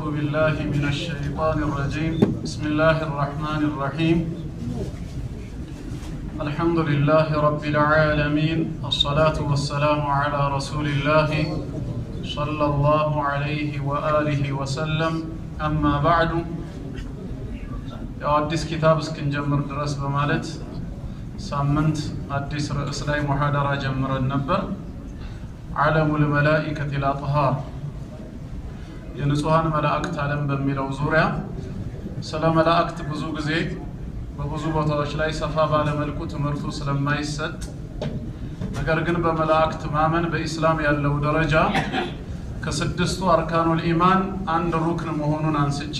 أعوذ بالله من الشيطان الرجيم بسم الله الرحمن الرحيم الحمد لله رب العالمين الصلاة والسلام على رسول الله صلى الله عليه وآله وسلم أما بعد አዲስ ኪታብ እስክንጀምር ድረስ በማለት ሳምንት አዲስ ርዕስ ላይ ሙሐደራ ጀምረን ነበር። ዓለሙል መላኢከቲ ላጥሃር የንጹሃን መላእክት ዓለም በሚለው ዙሪያ ስለ መላእክት ብዙ ጊዜ በብዙ ቦታዎች ላይ ሰፋ ባለ መልኩ ትምህርቱ ስለማይሰጥ ነገር ግን በመላእክት ማመን በእስላም ያለው ደረጃ ከስድስቱ አርካኑል ኢማን አንድ ሩክን መሆኑን አንስቼ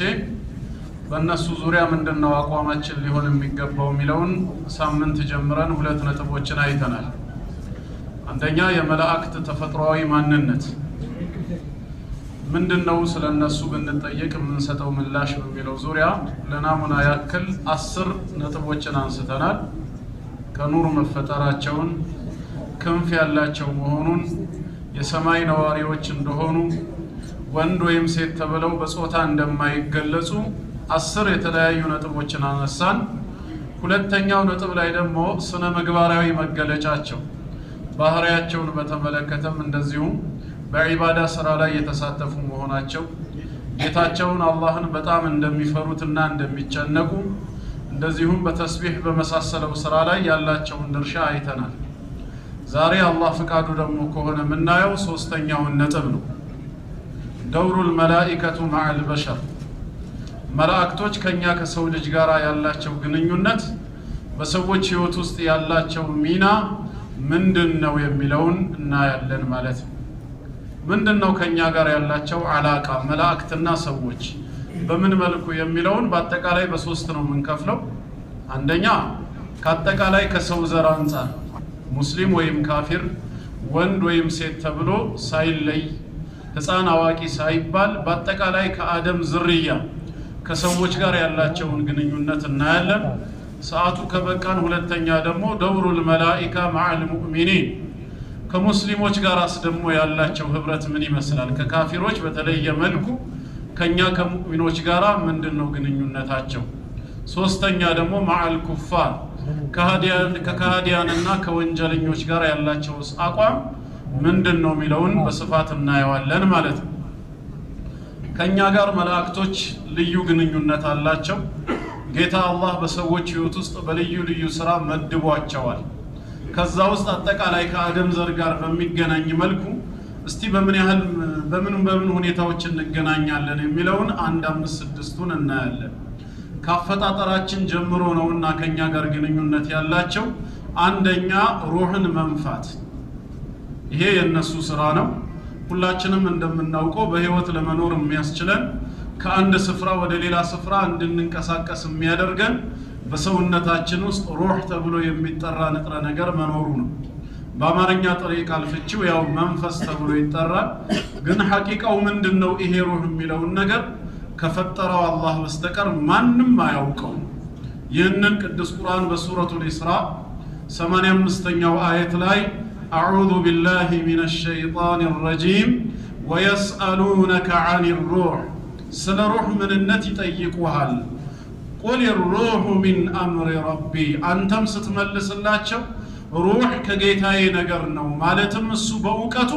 በእነሱ ዙሪያ ምንድነው አቋማችን ሊሆን የሚገባው የሚለውን ሳምንት ጀምረን ሁለት ነጥቦችን አይተናል። አንደኛ የመላእክት ተፈጥሯዊ ማንነት ምንድነው፣ ስለነሱ ብንጠየቅ የምንሰጠው ምላሽ በሚለው ዙሪያ ለናሙና ያክል 10 ነጥቦችን አንስተናል። ከኑር መፈጠራቸውን፣ ክንፍ ያላቸው መሆኑን፣ የሰማይ ነዋሪዎች እንደሆኑ፣ ወንድ ወይም ሴት ተብለው በጾታ እንደማይገለጹ 10 የተለያዩ ነጥቦችን አነሳን። ሁለተኛው ነጥብ ላይ ደግሞ ስነ ምግባራዊ መገለጫቸው ባህሪያቸውን በተመለከተም እንደዚሁ በዒባዳ ስራ ላይ የተሳተፉ መሆናቸው፣ ጌታቸውን አላህን በጣም እንደሚፈሩትና እንደሚጨነቁ፣ እንደዚሁም በተስቢህ በመሳሰለው ስራ ላይ ያላቸውን ድርሻ አይተናል። ዛሬ አላህ ፍቃዱ ደግሞ ከሆነ የምናየው ሶስተኛውን ነጥብ ነው። ደውሩል መላኢከቱ መዐል በሸር መላእክቶች ከኛ ከሰው ልጅ ጋር ያላቸው ግንኙነት በሰዎች ህይወት ውስጥ ያላቸው ሚና ምንድነው የሚለውን እናያለን ማለት ነው። ምንድነው ከኛ ጋር ያላቸው አላቃ መላእክትና ሰዎች በምን መልኩ የሚለውን በአጠቃላይ በሶስት ነው የምንከፍለው። አንደኛ ከአጠቃላይ ከሰው ዘር አንፃር ሙስሊም ወይም ካፊር፣ ወንድ ወይም ሴት ተብሎ ሳይለይ፣ ህፃን አዋቂ ሳይባል በአጠቃላይ ከአደም ዝርያ ከሰዎች ጋር ያላቸውን ግንኙነት እናያለን። ሰዓቱ ከበቃን ሁለተኛ ደግሞ ደውሩል መላኢካ መዐል ሙእሚኒን ከሙስሊሞች ጋር ደግሞ ያላቸው ህብረት ምን ይመስላል፣ ከካፊሮች በተለየ መልኩ ከኛ ከሙእሚኖች ጋር ምንድነው ግንኙነታቸው። ሶስተኛ ደግሞ መዐል ኩፋር ከካህዲያንና ከወንጀለኞች ጋር ያላቸው አቋም ምንድነው የሚለውን በስፋት እናየዋለን ማለት ነው። ከኛ ጋር መላእክቶች ልዩ ግንኙነት አላቸው። ጌታ አላህ በሰዎች ህይወት ውስጥ በልዩ ልዩ ስራ መድቧቸዋል። ከዛ ውስጥ አጠቃላይ ከአደም ዘር ጋር በሚገናኝ መልኩ እስቲ በምን ሁኔታዎች እንገናኛለን የሚለውን 1-5-6ቱን እናያለን። ካፈጣጠራችን ጀምሮ ነውና ከኛ ጋር ግንኙነት ያላቸው አንደኛ ሩህን መንፋት፣ ይሄ የነሱ ስራ ነው። ሁላችንም እንደምናውቀው በህይወት ለመኖር የሚያስችለን ከአንድ ስፍራ ወደ ሌላ ስፍራ እንድንንቀሳቀስ የሚያደርገን በሰውነታችን ውስጥ ሩህ ተብሎ የሚጠራ ንጥረ ነገር መኖሩ ነው። በአማርኛ ጥሬ ቃል ፍቺው ያው መንፈስ ተብሎ ይጠራል። ግን ሐቂቃው ምንድነው ይሄ ሩህ የሚለውን ነገር ከፈጠረው አላህ በስተቀር ማንም አያውቀው። ይህንን ቅዱስ ቁርአን በሱረቱል ኢስራ 85ኛው አየት ላይ أعوذ بالله من الشيطان الرجيم ويسألونك عن الروح سل روح من النت يطيقوها قل الروح من أمر ربي أنتم ستملس اللاتشو روح كجيتاي ነገር ነው ማለትም እሱ በእውቀቱ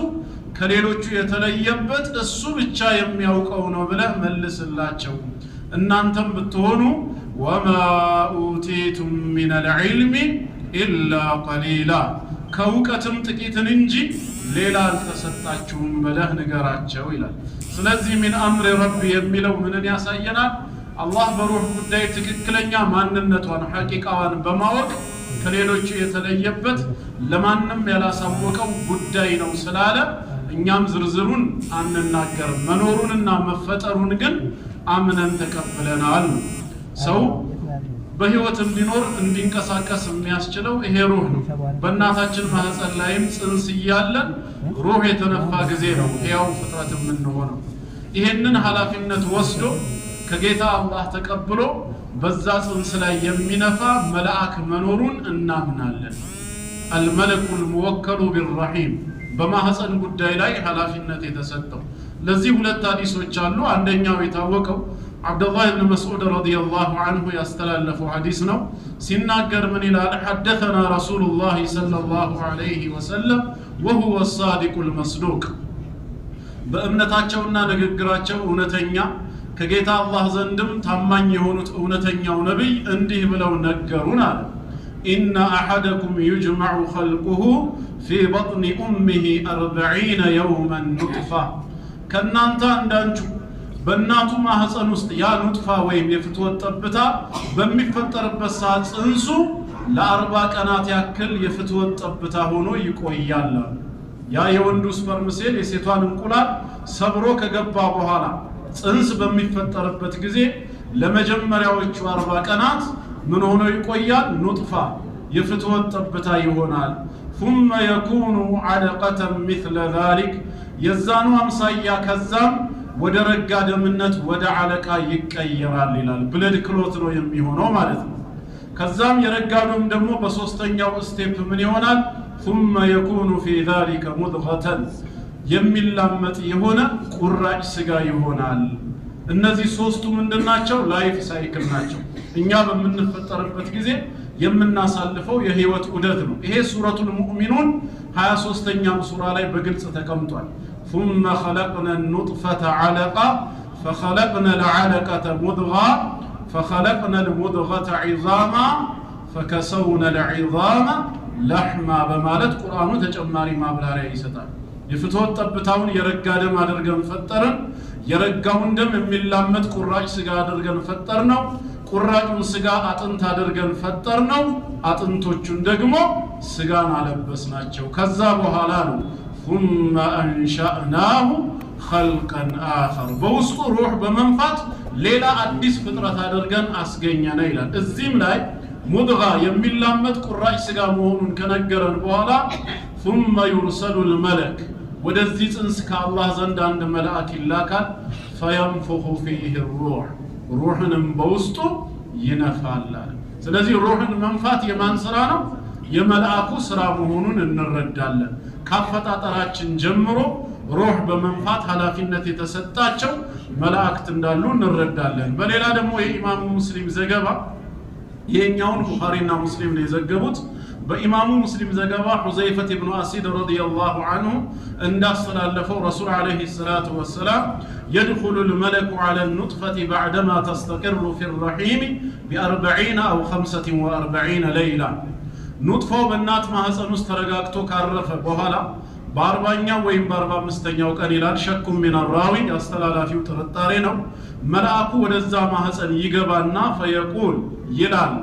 ከሌሎቹ የተለየበት እሱ ብቻ የሚያውቀው ነው ብለህ መልስላቸው። እናንተም ብትሆኑ وما أوتيتم من العلم إلا قليلا ከውቀትም ጥቂትን እንጂ ሌላ አልተሰጣችሁም ብለህ ንገራቸው ይላል። ስለዚህ ምን አምር ረቢ የሚለው ምንን ያሳየናል? አላህ በሩህ ጉዳይ ትክክለኛ ማንነቷን ሐቂቃዋን በማወቅ ከሌሎቹ የተለየበት ለማንም ያላሳወቀው ጉዳይ ነው ስላለ እኛም ዝርዝሩን አንናገርም። መኖሩንና መፈጠሩን ግን አምነን ተቀብለናል። ሰው በህይወት እንዲኖር እንዲንቀሳቀስ የሚያስችለው ይሄ ሩህ ነው። በእናታችን ማህፀን ላይም ጽንስ እያለን ሩህ የተነፋ ጊዜ ነው ያው ፍጥረት የምንሆነው። ይሄንን ኃላፊነት ወስዶ ከጌታ አላህ ተቀብሎ በዛ ጽንስ ላይ የሚነፋ መልአክ መኖሩን እናምናለን። አልመለኩል ሙወከሉ ቢርረሂም በማህፀን ጉዳይ ላይ ኃላፊነት የተሰጠው ለዚህ ሁለት ሐዲሶች አሉ። አንደኛው የታወቀው አብዱላህ ኢብኑ መስዑድ ረዲየላሁ ዐንሁ ያስተላለፈው ሐዲስ ነው። ሲናገር ምን ይላል? ሐደተና ረሱሉላህ ሰለላሁ ዐለይሂ ወሰለም ወሁወ ሳዲቁል መስዱቅ። በእምነታቸውና ንግግራቸው እውነተኛ ከጌታ አላህ ዘንድም ታማኝ የሆኑት እውነተኛው ነቢይ እንዲህ ብለው ነገሩን አለ። ኢነ አሐደኩም ዩጅመዑ ኸልቁሁ ፊ በጥኒ ኡሚሂ 40 የውመን ኑጥፋ። ከእናንተ አንዳንቹ በእናቱ ማህፀን ውስጥ ያ ኑጥፋ ወይም የፍትወት ጠብታ በሚፈጠርበት ሰዓት ጽንሱ ለ40 ቀናት ያክል የፍትወት ጠብታ ሆኖ ይቆያል። ያ የወንዱ ስፐርም ሴል የሴቷን እንቁላል ሰብሮ ከገባ በኋላ ጽንስ በሚፈጠርበት ጊዜ ለመጀመሪያዎቹ 40 ቀናት ምን ሆኖ ይቆያል? ኑጥፋ የፍትወት ጠብታ ይሆናል። ثم يكون علقة مثل ذلك የዛኑ አምሳያ ከዛም ወደ ረጋ ደምነት ወደ አለቃ ይቀየራል ይላል። ብለድ ክሎት ነው የሚሆነው ማለት ነው። ከዛም የረጋ ደም ደግሞ በሶስተኛው ስቴፕ ምን ይሆናል? ثم يكون في ذلك مضغة የሚላመጥ የሆነ ቁራጭ ስጋ ይሆናል። እነዚህ ሶስቱ ምንድናቸው? ላይፍ ሳይክል ናቸው። እኛ በምንፈጠርበት ጊዜ የምናሳልፈው የህይወት ዑደት ነው። ይሄ ሱረቱል ሙእሚኑን 23ኛው ሱራ ላይ በግልጽ ተቀምጧል። ثم خلقنا النطفة علقة فخلقنا العلقة مضغة فخلقنا المضغة عظاما فكسونا العظام لحما በማለት ቁርአኑ ተጨማሪ ማብራሪያ ይሰጣል። የፍትወት ጠብታውን የረጋ ደም አድርገን ፈጠርን። የረጋውን ደም የሚላመጥ ቁራጭ ስጋ አድርገን ፈጠርነው። ቁራጩን ስጋ አጥንት አድርገን ፈጠርነው። አጥንቶቹን ደግሞ ስጋን አለበስናቸው። ከዛ በኋላ ነው ثم أنشأناه خلقا آخر በውስጡ ሩህ በመንፋት ሌላ አዲስ ፍጥረት አድርገን አስገኘነ ይላል። እዚህም ላይ ሙድጋ የሚላመጥ ቁራጭ ስጋ መሆኑን ከነገረን በኋላ ثم يرسل الملك ወደዚህ ጽንስ ከአላህ ዘንድ አንድ መልአክ ይላካል። فينفخ فيه الروح ሩህንም በውስጡ ይነፋል። ስለዚህ ሩህን መንፋት የማን ስራ ነው? የመልአኩ ስራ መሆኑን እንረዳለን። ካፈጣጠራችን ጀምሮ ሩህ በመንፋት ኃላፊነት የተሰጣቸው መላእክት እንዳሉ እንረዳለን። በሌላ ደግሞ የኢማሙ ሙስሊም ዘገባ የኛውን ቡኻሪና ሙስሊም ነው የዘገቡት። በኢማሙ ሙስሊም ዘገባ ሁዘይፈት ኢብኑ አሲድ ረዲየላሁ ዐንሁ እንዳስተላለፈው ረሱል አለይሂ ሰላቱ ወሰላም يدخل الملك على النطفة بعدما تستقر في الرحيم ب40 أو 45 ليلة ኑጥፋው በእናት ማህፀን ውስጥ ተረጋግቶ ካረፈ በኋላ በ40ኛው ወይም በ45ኛው ቀን ይላል። ሸኩም ሚን ራዊ አስተላላፊው ጥርጣሬ ነው። መልአኩ ወደዛ ማህፀን ይገባና ፈየቁል ይላል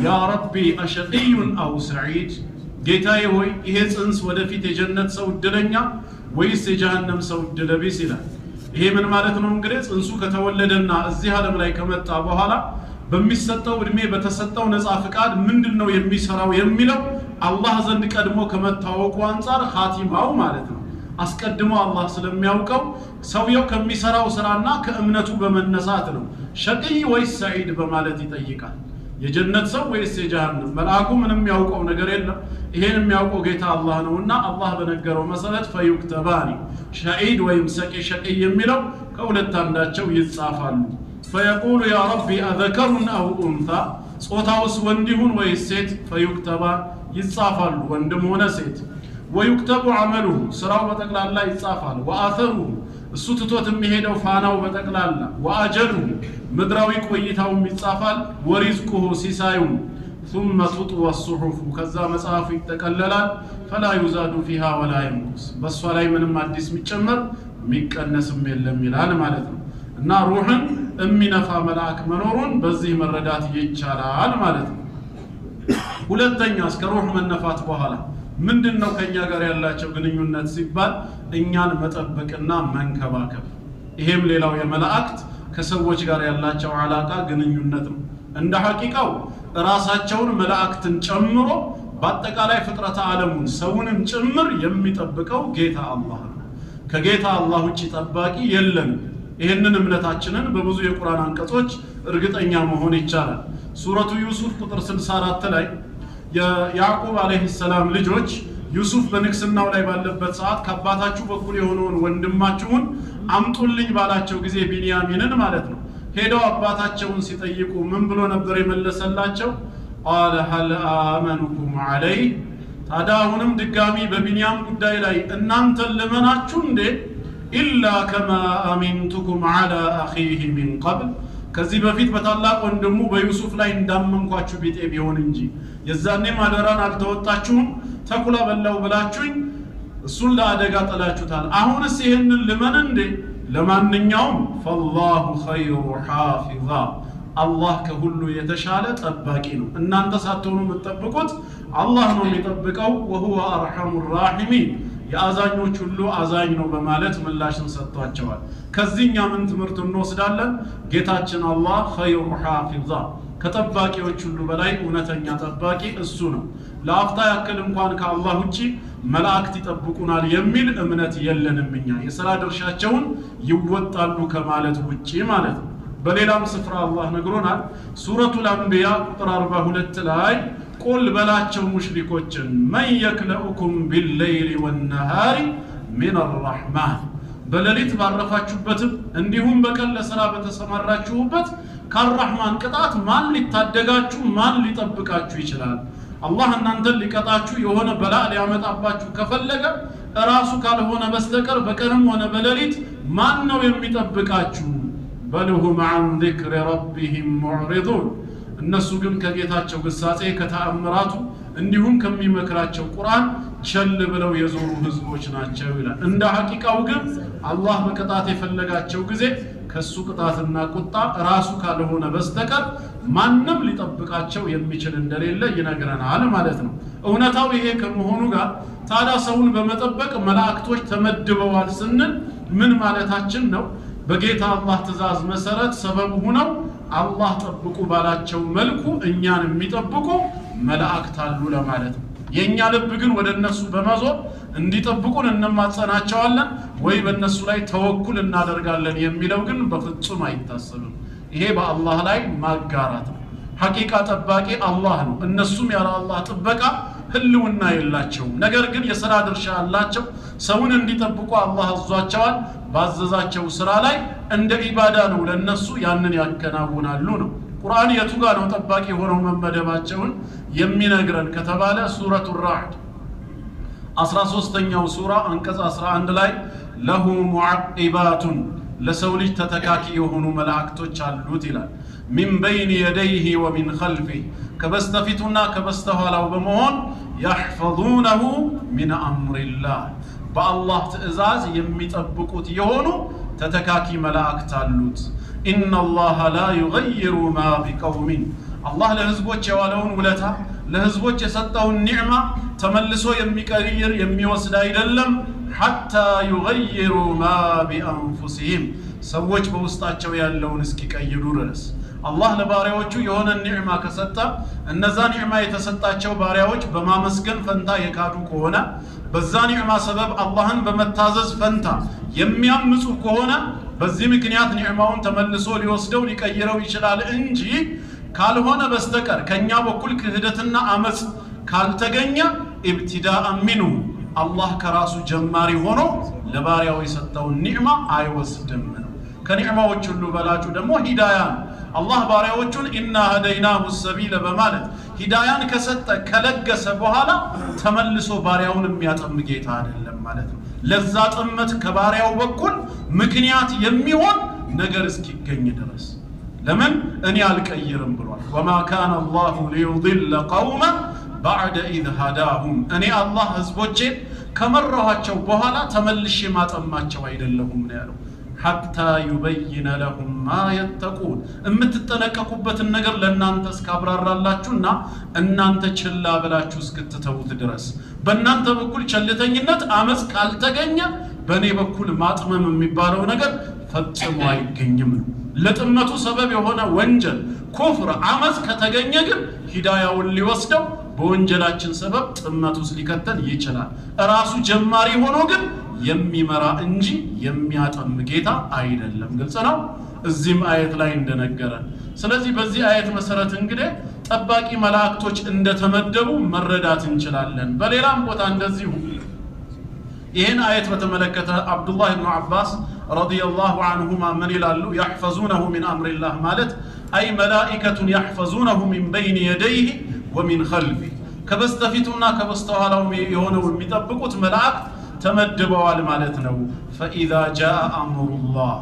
ያ ረቢ አሸቂዩን አው ሰዒድ፣ ጌታዬ ሆይ ይሄ ጽንስ ወደፊት የጀነት ሰው እድለኛ ወይስ የጀሃነም ሰው እድለቢስ ይላል። ይሄ ምን ማለት ነው? እንግዲህ ጽንሱ ከተወለደና እዚህ ዓለም ላይ ከመጣ በኋላ በሚሰጠው እድሜ በተሰጠው ነፃ ፍቃድ ምንድነው የሚሰራው የሚለው አላህ ዘንድ ቀድሞ ከመታወቁ አንፃር ኻቲማው ማለት ነው አስቀድሞ አላህ ስለሚያውቀው ሰውየው ከሚሰራው ስራና ከእምነቱ በመነሳት ነው ሸቂይ ወይስ ሰዒድ በማለት ይጠይቃል። የጀነት ሰው ወይስ የጀሃነም? መልአኩ ምንም ያውቀው ነገር የለም። ይሄን የሚያውቀው ጌታ አላህ ነውና አላህ በነገረው መሰረት ፈዩክተባኒ ሰዒድ ወይም ሸቂይ የሚለው ከሁለት አንዳቸው ይጻፋሉ። فيقول يا ربي أذكر أو أنثى ጾታውስ ወንድ ይሁን ወይስ ሴት? ፈዩክተባ ይጻፋሉ፣ ወንድም ሆነ ሴት። ወዩክተቡ عمله ስራው በጠቅላላ ይጻፋል። ወአثሩ እሱ ትቶት የሚሄደው ፋናው በጠቅላላ። ወአጀሉ ምድራዊ ቆይታውም ይጻፋል። ወሪዝቁሁ ሲሳዩም ثم تطوى الصحف ከዛ መጽሐፉ ይጠቀለላል። فلا يزاد فيها ولا ينقص በሷ ላይ ምንም አዲስ የሚጨመር የሚቀነስም የለም ይላል ማለት ነው። እና ሩህን የሚነፋ መልአክ መኖሩን በዚህ መረዳት ይቻላል ማለት ነው። ሁለተኛ እስከ ሩህ መነፋት በኋላ ምንድነው ከኛ ጋር ያላቸው ግንኙነት ሲባል እኛን መጠበቅና መንከባከብ። ይሄም ሌላው የመላእክት ከሰዎች ጋር ያላቸው አላቃ ግንኙነት ነው። እንደ ሐቂቃው ራሳቸውን መላእክትን ጨምሮ በአጠቃላይ ፍጥረተ ዓለሙን ሰውንም ጭምር የሚጠብቀው ጌታ አላህ ነው። ከጌታ አላህ ውጪ ጠባቂ የለም። ይሄንን እምነታችንን በብዙ የቁርአን አንቀጾች እርግጠኛ መሆን ይቻላል። ሱረቱ ዩሱፍ ቁጥር 64 ላይ የያዕቁብ አለይሂ ሰላም ልጆች ዩሱፍ በንግስናው ላይ ባለበት ሰዓት ከአባታችሁ በኩል የሆነውን ወንድማችሁን አምጡልኝ ባላቸው ጊዜ ቢንያሚንን ማለት ነው ሄደው አባታቸውን ሲጠይቁ ምን ብሎ ነበር የመለሰላቸው? ቃለ ሀል አመኑኩም ዐለይህ ታዲያ አሁንም ድጋሚ በቢንያም ጉዳይ ላይ እናንተን ልመናችሁ እንዴ? ኢላ ከማ አሚንቱኩም ዐላ አኺህ ሚን ቀብል ከዚህ በፊት በታላቅ ወንድሙ በዩሱፍ ላይ እንዳመንኳችሁ ቢጤ ቢሆን እንጂ የዛኔም አደራን አልተወጣችሁም ተኩላ በላው ብላችሁኝ እሱን ለአደጋ ጥላችሁታል። አሁንስ ይሄንን ልመን እንዴ? ለማንኛውም ፈላሁ ኸይሩ ሐፊዛ አላህ ከሁሉ የተሻለ ጠባቂ ነው። እናንተ ሳትሆኑ የምትጠብቁት አላህ ነው የሚጠብቀው። ወሁወ አርሐሙ ራሒሚን የአዛኞች ሁሉ አዛኝ ነው በማለት ምላሽን ሰጥቷቸዋል። ከዚህኛ ምን ትምህርት እንወስዳለን? ጌታችን አላህ ኸይሩ ሐፊዛ ከጠባቂዎች ሁሉ በላይ እውነተኛ ጠባቂ እሱ ነው። ለአፍታ ያክል እንኳን ከአላህ ውጪ መላእክት ይጠብቁናል የሚል እምነት የለንም እኛ። የሥራ ድርሻቸውን ይወጣሉ ከማለት ውጪ ማለት ነው። በሌላም ስፍራ አላህ ነግሮናል። ሱረቱል አንቢያ ቁጥር 42 ላይ ቁል በላቸው ሙሽሪኮችን መን የክለኡኩም ቢለይሊ ወነሃሪ ሚን አርረሕማን በሌሊት ባረፋችሁበትም እንዲሁም በቀን ለሥራ በተሰማራችሁበት ከአርረሕማን ቅጣት ማን ሊታደጋችሁ ማን ሊጠብቃችሁ ይችላል? አላህ እናንተን ሊቀጣችሁ የሆነ በላ ሊያመጣባችሁ ከፈለገ እራሱ ካልሆነ በስተቀር በቀንም ሆነ በሌሊት ማን ነው የሚጠብቃችሁ? በልሁም ዐን ዚክሪ ረቢሂም ሙዕሪዱን እነሱ ግን ከጌታቸው ግሳጼ ከተአምራቱ እንዲሁም ከሚመክራቸው ቁርአን ቸል ብለው የዞሩ ህዝቦች ናቸው ይላል። እንደ ሐቂቃው ግን አላህ በቅጣት የፈለጋቸው ጊዜ ከሱ ቅጣትና ቁጣ ራሱ ካልሆነ በስተቀር ማንም ሊጠብቃቸው የሚችል እንደሌለ ይነግረናል ማለት ነው። እውነታው ይሄ ከመሆኑ ጋር ታዲያ ሰውን በመጠበቅ መላእክቶች ተመድበዋል ስንል ምን ማለታችን ነው? በጌታ አላህ ትእዛዝ መሰረት ሰበብ ሆነው አላህ ጠብቁ ባላቸው መልኩ እኛን የሚጠብቁ መላእክት አሉ ለማለት ነው። የኛ ልብ ግን ወደ እነሱ በመዞር እንዲጠብቁን እንማጸናቸዋለን ወይ በእነሱ ላይ ተወኩል እናደርጋለን የሚለው ግን በፍጹም አይታሰብም። ይሄ በአላህ ላይ ማጋራት ነው። ሐቂቃ ጠባቂ አላህ ነው። እነሱም ያለ አላህ ጥበቃ ህልውና የላቸውም። ነገር ግን የሥራ ድርሻ አላቸው። ሰውን እንዲጠብቁ አላህ አዟቸዋል። ባዘዛቸው ሥራ ላይ እንደ ኢባዳ ነው ለነሱ ያንን ያከናውናሉ ነው። ቁርአን የቱ ጋር ነው ጠባቂ ሆነው መመደባቸውን የሚነግረን ከተባለ ሱረቱ ራዕድ 13ኛው ሱራ አንቀጽ 11 ላይ ለሁ ሙዐቂባቱን ለሰው ልጅ ተተካኪ የሆኑ መላእክቶች አሉት ይላል። ሚን በይን የደይህ ወሚን ኸልፊህ ከበስተፊቱና ከበስተኋላው በመሆን ያሕፈዙነሁ ሚን አምሪላህ በአላህ ትእዛዝ የሚጠብቁት የሆኑ ተተካኪ መላእክት አሉት። ኢነላህ ላ ዩገይሩ ማ ቢቀውሚን አላህ ለህዝቦች የዋለውን ውለታ ለህዝቦች የሰጠውን ኒዕማ ተመልሶ የሚቀይር የሚወስድ አይደለም። ሐታ ዩገይሩ ማ ቢአንፉሲሂም ሰዎች በውስጣቸው ያለውን እስኪቀይሩ ድረስ አላህ ለባሪያዎቹ የሆነ ኒዕማ ከሰጠ እነዛ ኒዕማ የተሰጣቸው ባሪያዎች በማመስገን ፈንታ የካዱ ከሆነ በዛ ኒዕማ ሰበብ አላህን በመታዘዝ ፈንታ የሚያምፁ ከሆነ በዚህ ምክንያት ኒዕማውን ተመልሶ ሊወስደው ሊቀይረው ይችላል እንጂ ካልሆነ በስተቀር ከኛ በኩል ክህደትና አመጽ ካልተገኘ ኢብቲዳአን ሚንሁ አላህ ከራሱ ጀማሪ ሆኖ ለባሪያው የሰጠውን ኒዕማ አይወስድም ነው። ከኒዕማዎች ሁሉ በላጩ ደግሞ ሂዳያ ነው። አላህ ባሪያዎቹን ኢና ሀደይናሁ ሰቢለ በማለት ሂዳያን ከሰጠ ከለገሰ በኋላ ተመልሶ ባሪያውን የሚያጠም ጌታ አይደለም ማለት ነው። ለዛ ጥመት ከባሪያው በኩል ምክንያት የሚሆን ነገር እስኪገኝ ድረስ ለምን እኔ አልቀይርም ብሏል። ወማ ካነ አላሁ ሊዩድለ ቀውመን ባዕደ ኢዝ ሀዳሁም እኔ አላህ ህዝቦቼን ከመራኋቸው በኋላ ተመልሼ ማጠማቸው አይደለሁም ነው ያለው። ሐታ ዩበይነ ለሁም ማ የተቁን የምትጠነቀቁበትን ነገር ለእናንተ እስካብራራላችሁና እናንተ ችላ ብላችሁ እስክትተውት ድረስ በእናንተ በኩል ቸልተኝነት አመፅ ካልተገኘ በእኔ በኩል ማጥመም የሚባለው ነገር ፈጽሞ አይገኝም ነው። ለጥመቱ ሰበብ የሆነ ወንጀል ኩፍር አመፅ ከተገኘ ግን ሂዳያውን ሊወስደው በወንጀላችን ሰበብ ጥመት ውስጥ ሊከተል ይችላል። ራሱ ጀማሪ ሆኖ ግን የሚመራ እንጂ የሚያጠም ጌታ አይደለም። ግልጽ ነው እዚህም አየት ላይ እንደነገረን። ስለዚህ በዚህ አየት መሰረት እንግዲህ ጠባቂ መላእክቶች እንደተመደቡ መረዳት እንችላለን። በሌላም ቦታ እንደዚሁ ይህን አየት በተመለከተ አብዱላህ ኢብኑ አባስ ረዲየላሁ ዐንሁማ ምን ይላሉ? يحفظونه من أمر الله ማለት أي ملائكة يحفظونه من بين يديه ومن خلفه ከበስተፊቱና ከበስተኋላው የሆነው የሚጠብቁት መላእክት ተመድበዋል ማለት ነው። فإذا جاء أمر الله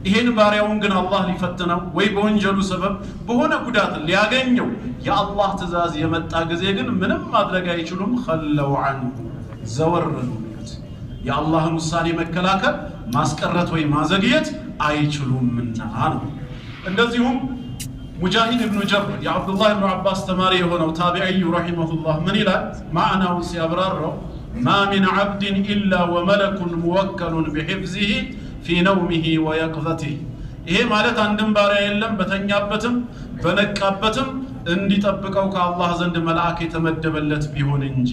ይሄን ባሪያውን ግን አላህ ሊፈትነው ወይ በወንጀሉ ሰበብ በሆነ ጉዳት ሊያገኘው የአላህ ትእዛዝ የመጣ ጊዜ ግን ምንም ማድረግ አይችሉም። خلوا عنه ዘወር ነው የአላህን ውሳኔ መከላከል ማስቀረት ወይ ማዘግየት አይችሉምና ነው። እንደዚሁም ሙጃሂድ ኢብኑ ጀብር የአብዱላህ ኢብኑ አባስ ተማሪ የሆነው ታቢዒዩ ረሂመሁላህ ምን ይላል? ማዕናውን ሲያብራራው ما من عبد إلا وملك موكل بحفظه في نومه ويقظته ይሄ ማለት አንድም ባሪያ የለም በተኛበትም በነቃበትም እንዲጠብቀው ከአላህ ዘንድ መልአክ የተመደበለት ቢሆን እንጂ።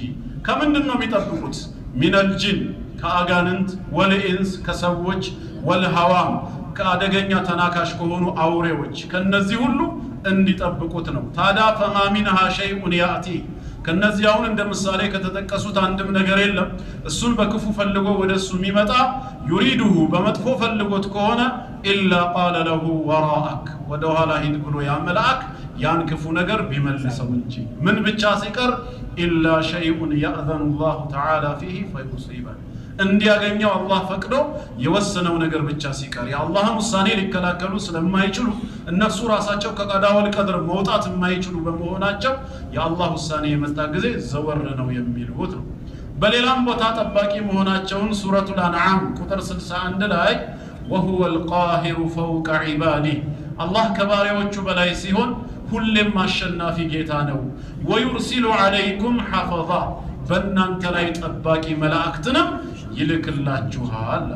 ከምንድን ነው የሚጠብቁት? ሚነል ጂን ከአጋንንት፣ ወልኢንስ ከሰዎች፣ ወልሃዋም ከአደገኛ ተናካሽ ከሆኑ አውሬዎች ከነዚህ ሁሉ እንዲጠብቁት ነው። ታዲያ ፈማ ሚንሃ ሸይኡን ያእቲ ከነዚህ አሁን እንደ ምሳሌ ከተጠቀሱት አንድም ነገር የለም እሱን በክፉ ፈልጎ ወደሱ የሚመጣ ዩሪዱሁ በመጥፎ ፈልጎት ከሆነ ኢላ ቃለ ለሁ ወራአክ ወደ ኋላ ሂድ ብሎ ያ መልአክ ያን ክፉ ነገር ቢመልሰው እንጂ ምን ብቻ ሲቀር ኢላ ሸይኡን ያእዘኑ ላሁ ተዓላ ፊህ ፈዩሲበ እንዲያገኘው አላህ ፈቅዶ የወሰነው ነገር ብቻ ሲቀር የአላህን ውሳኔ ሊከላከሉ ስለማይችሉ እነሱ ራሳቸው ከቀዳ ወልቀድር መውጣት የማይችሉ በመሆናቸው የአላህ ውሳኔ የመጣ ጊዜ ዘወር ነው የሚሉት ነው። በሌላም ቦታ ጠባቂ መሆናቸውን ሱረቱል አንዓም ቁጥር 61 ላይ وهو القاهر فوق عباده አላህ ከባሪያዎቹ በላይ ሲሆን ሁሌም አሸናፊ ጌታ ነው። ويرسل عليكم حفظا በእናንተ ላይ ጠባቂ መላእክትንም ይልክላችኋል።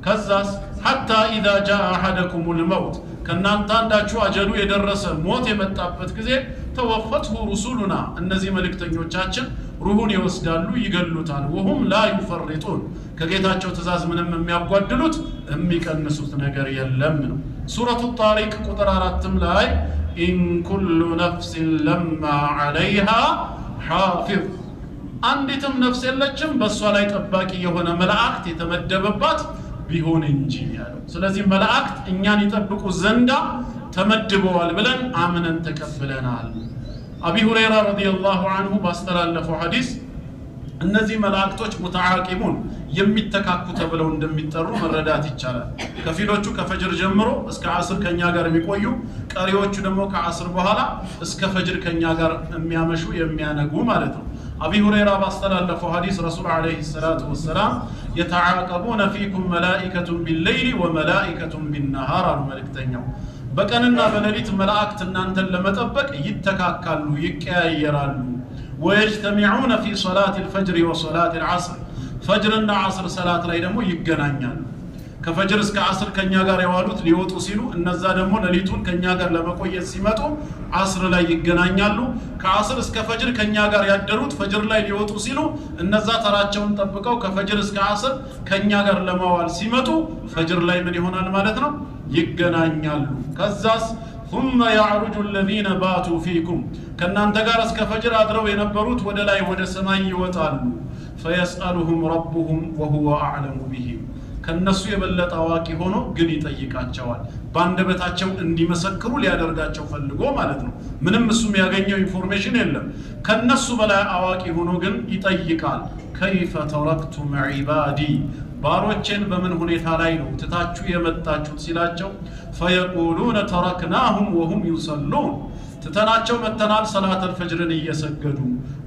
ከዛስ حتى إذا جاء أحدكم الموت ከናንተ አንዳችሁ አጀሉ የደረሰ ሞት የመጣበት ጊዜ ተወፈትሁ ሩሱሉና እነዚህ መልእክተኞቻችን ሩሁን ይወስዳሉ ይገሉታል። وهم لا يفرطون ከጌታቸው ትእዛዝ ምንም የሚያጓድሉት የሚቀንሱት ነገር የለም ነው። ሱረቱ ጣሪቅ ቁጥር 4 ላይ إن كل نفس لما عليها حافظ አንዲትም ነፍስ የለችም በሷ ላይ ጠባቂ የሆነ መላእክት የተመደበባት ቢሆን እንጂ ያለው። ስለዚህ መላእክት እኛን ይጠብቁ ዘንዳ ተመድበዋል ብለን አምነን ተቀብለናል። አቢ ሁረይራ ረዲየላሁ ዐንሁ ባስተላለፈው ሐዲስ እነዚህ መላእክቶች ሙተዓቂሙን የሚተካኩ ተብለው እንደሚጠሩ መረዳት ይቻላል። ከፊሎቹ ከፈጅር ጀምሮ እስከ ዐስር ከኛ ጋር የሚቆዩ፣ ቀሪዎቹ ደግሞ ከዐስር በኋላ እስከ ፈጅር ከኛ ጋር የሚያመሹ የሚያነጉ ማለት ነው። አቢ ሁረይራ ባስተላለፈው ሐዲስ ረሱል አለይሂ ሰላቱ ወሰላም የተዓቀቡነ ፊኩም መላኢከቱን ቢለይሊ ወመላኢከቱን ቢነሃር አሉ መልእክተኛው። በቀንና በሌሊት መላእክት እናንተን ለመጠበቅ ይተካካሉ ይቀያየራሉ። ወየጅተሚዑነ ፊ ሶላት አልፈጅር ወሶላት አልዐስር ፈጅርና ዐስር ሰላት ላይ ደግሞ ይገናኛሉ። ከፈጅር እስከ ዐስር ከኛ ጋር የዋሉት ሊወጡ ሲሉ እነዛ ደግሞ ሌሊቱን ከኛ ጋር ለመቆየት ሲመጡ ዐስር ላይ ይገናኛሉ። ከዐስር እስከ ፈጅር ከኛ ጋር ያደሩት ፈጅር ላይ ሊወጡ ሲሉ እነዛ ተራቸውን ጠብቀው ከፈጅር እስከ ዐስር ከኛ ጋር ለማዋል ሲመጡ ፈጅር ላይ ምን ይሆናል ማለት ነው? ይገናኛሉ። ከዛስ ثم يعرج الذين باتوا فيكم ከናንተ ጋር እስከ ፈጅር አድረው የነበሩት ወደ ላይ ወደ ሰማይ ይወጣሉ። فيسألهم ربهم وهو أعلم بهم ከነሱ የበለጠ አዋቂ ሆኖ ግን ይጠይቃቸዋል። ባንደበታቸው እንዲመሰክሩ ሊያደርጋቸው ፈልጎ ማለት ነው። ምንም እሱም ያገኘው ኢንፎርሜሽን የለም። ከነሱ በላይ አዋቂ ሆኖ ግን ይጠይቃል። كيف تركتم عبادي ባሮቼን በምን ሁኔታ ላይ ነው ትታችሁ የመጣችሁት ሲላቸው فيقولون تركناهم وهم يصلون ትተናቸው መተናል ሰላተል ፈጅርን እየሰገዱ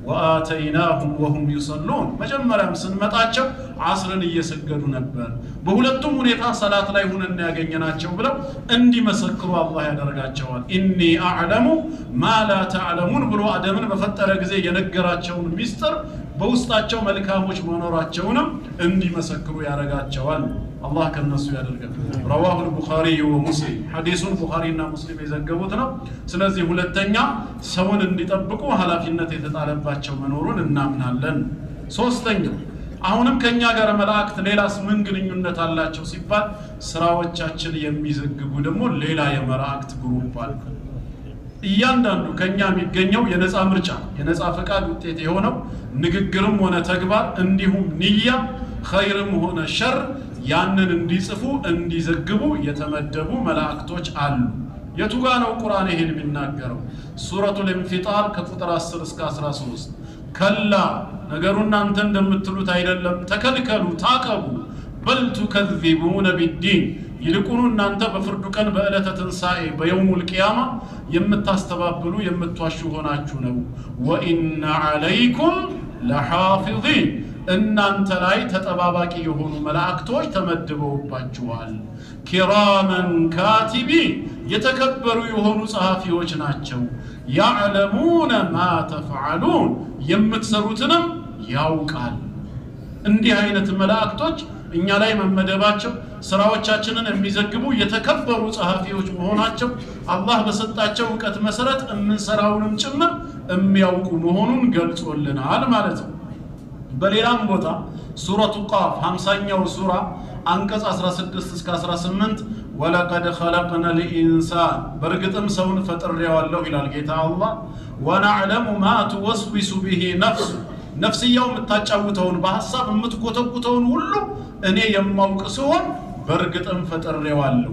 وآتيناهم وهم يصلون መጀመሪያም ስንመጣቸው ዐስርን እየሰገዱ ነበር። በሁለቱም ሁኔታ ሰላት ላይ ሆነን ያገኘናቸው ብለው እንዲመሰክሩ አላህ ያደርጋቸዋል። ኢኒ አዕለሙ ማ ላ ተዕለሙን ብሎ አደምን በፈጠረ ጊዜ የነገራቸውን ሚስጥር በውስጣቸው መልካሞች መኖራቸውንም እንዲመሰክሩ ያደርጋቸዋል። አላህ ከነሱ ያደርጋል። رواه البخاري ومسلم ሐዲሱን ቡኻሪና ሙስሊም የዘገቡት ነው። ስለዚህ ሁለተኛ ሰውን እንዲጠብቁ ኃላፊነት የተጣለባቸው መኖሩን እናምናለን። ሶስተኛው አሁንም ከኛ ጋር መላእክት ሌላስ ምን ግንኙነት አላቸው ሲባል ስራዎቻችን የሚዘግቡ ደግሞ ሌላ የመላእክት ግሩፕ አለ። እያንዳንዱ ከኛ የሚገኘው የነፃ ምርጫ የነፃ ፈቃድ ውጤት የሆነው ንግግርም ሆነ ተግባር እንዲሁም ንያ ኸይርም ሆነ ሸር ያንን እንዲጽፉ እንዲዘግቡ የተመደቡ መላእክቶች አሉ። የቱጋ ነው ቁርአን ይሄን የሚናገረው? ሱረቱል ኢንፊጣር ከቁጥር 10 እስከ 13 ከላ ነገሩ እናንተ እንደምትሉት አይደለም፣ ተከልከሉ፣ ታቀቡ። በል ቱከዚቡነ ቢዲን ይልቁኑ እናንተ በፍርዱ ቀን በዕለተ ትንሣኤ በየውሙል ቂያማ የምታስተባብሉ የምትዋሹ ሆናችሁ ነው። ወኢነ ዐለይኩም ለሓፊዚን እናንተ ላይ ተጠባባቂ የሆኑ መላእክቶች ተመድበውባችኋል። ኪራመን ካቲቢን የተከበሩ የሆኑ ጸሐፊዎች ናቸው። ያዕለሙነ ማ ተፍዓሉን የምትሰሩትንም ያውቃል። እንዲህ አይነት መላእክቶች እኛ ላይ መመደባቸው ስራዎቻችንን የሚዘግቡ የተከበሩ ጸሐፊዎች መሆናቸው አላህ በሰጣቸው ዕውቀት መሰረት የምንሰራውንም ጭምር የሚያውቁ መሆኑን ገልጾልናል ማለት ነው። በሌላም ቦታ ሱረቱ ቃፍ 50ኛው ሱራ አንቀጽ 16 እስከ 18 ወለቀድ ኸለቅነ ልኢንሳን በእርግጥም ሰውን ፈጥሬዋለሁ ይላል ጌታ አላህ። ወነዕለሙ ማ ትወስዊሱ ብሂ ነፍሱ ነፍስያው የምታጫውተውን በሐሳብ የምትኮተኩተውን ሁሉ እኔ የማውቅ ሲሆን በእርግጥም ፈጥሬዋለሁ።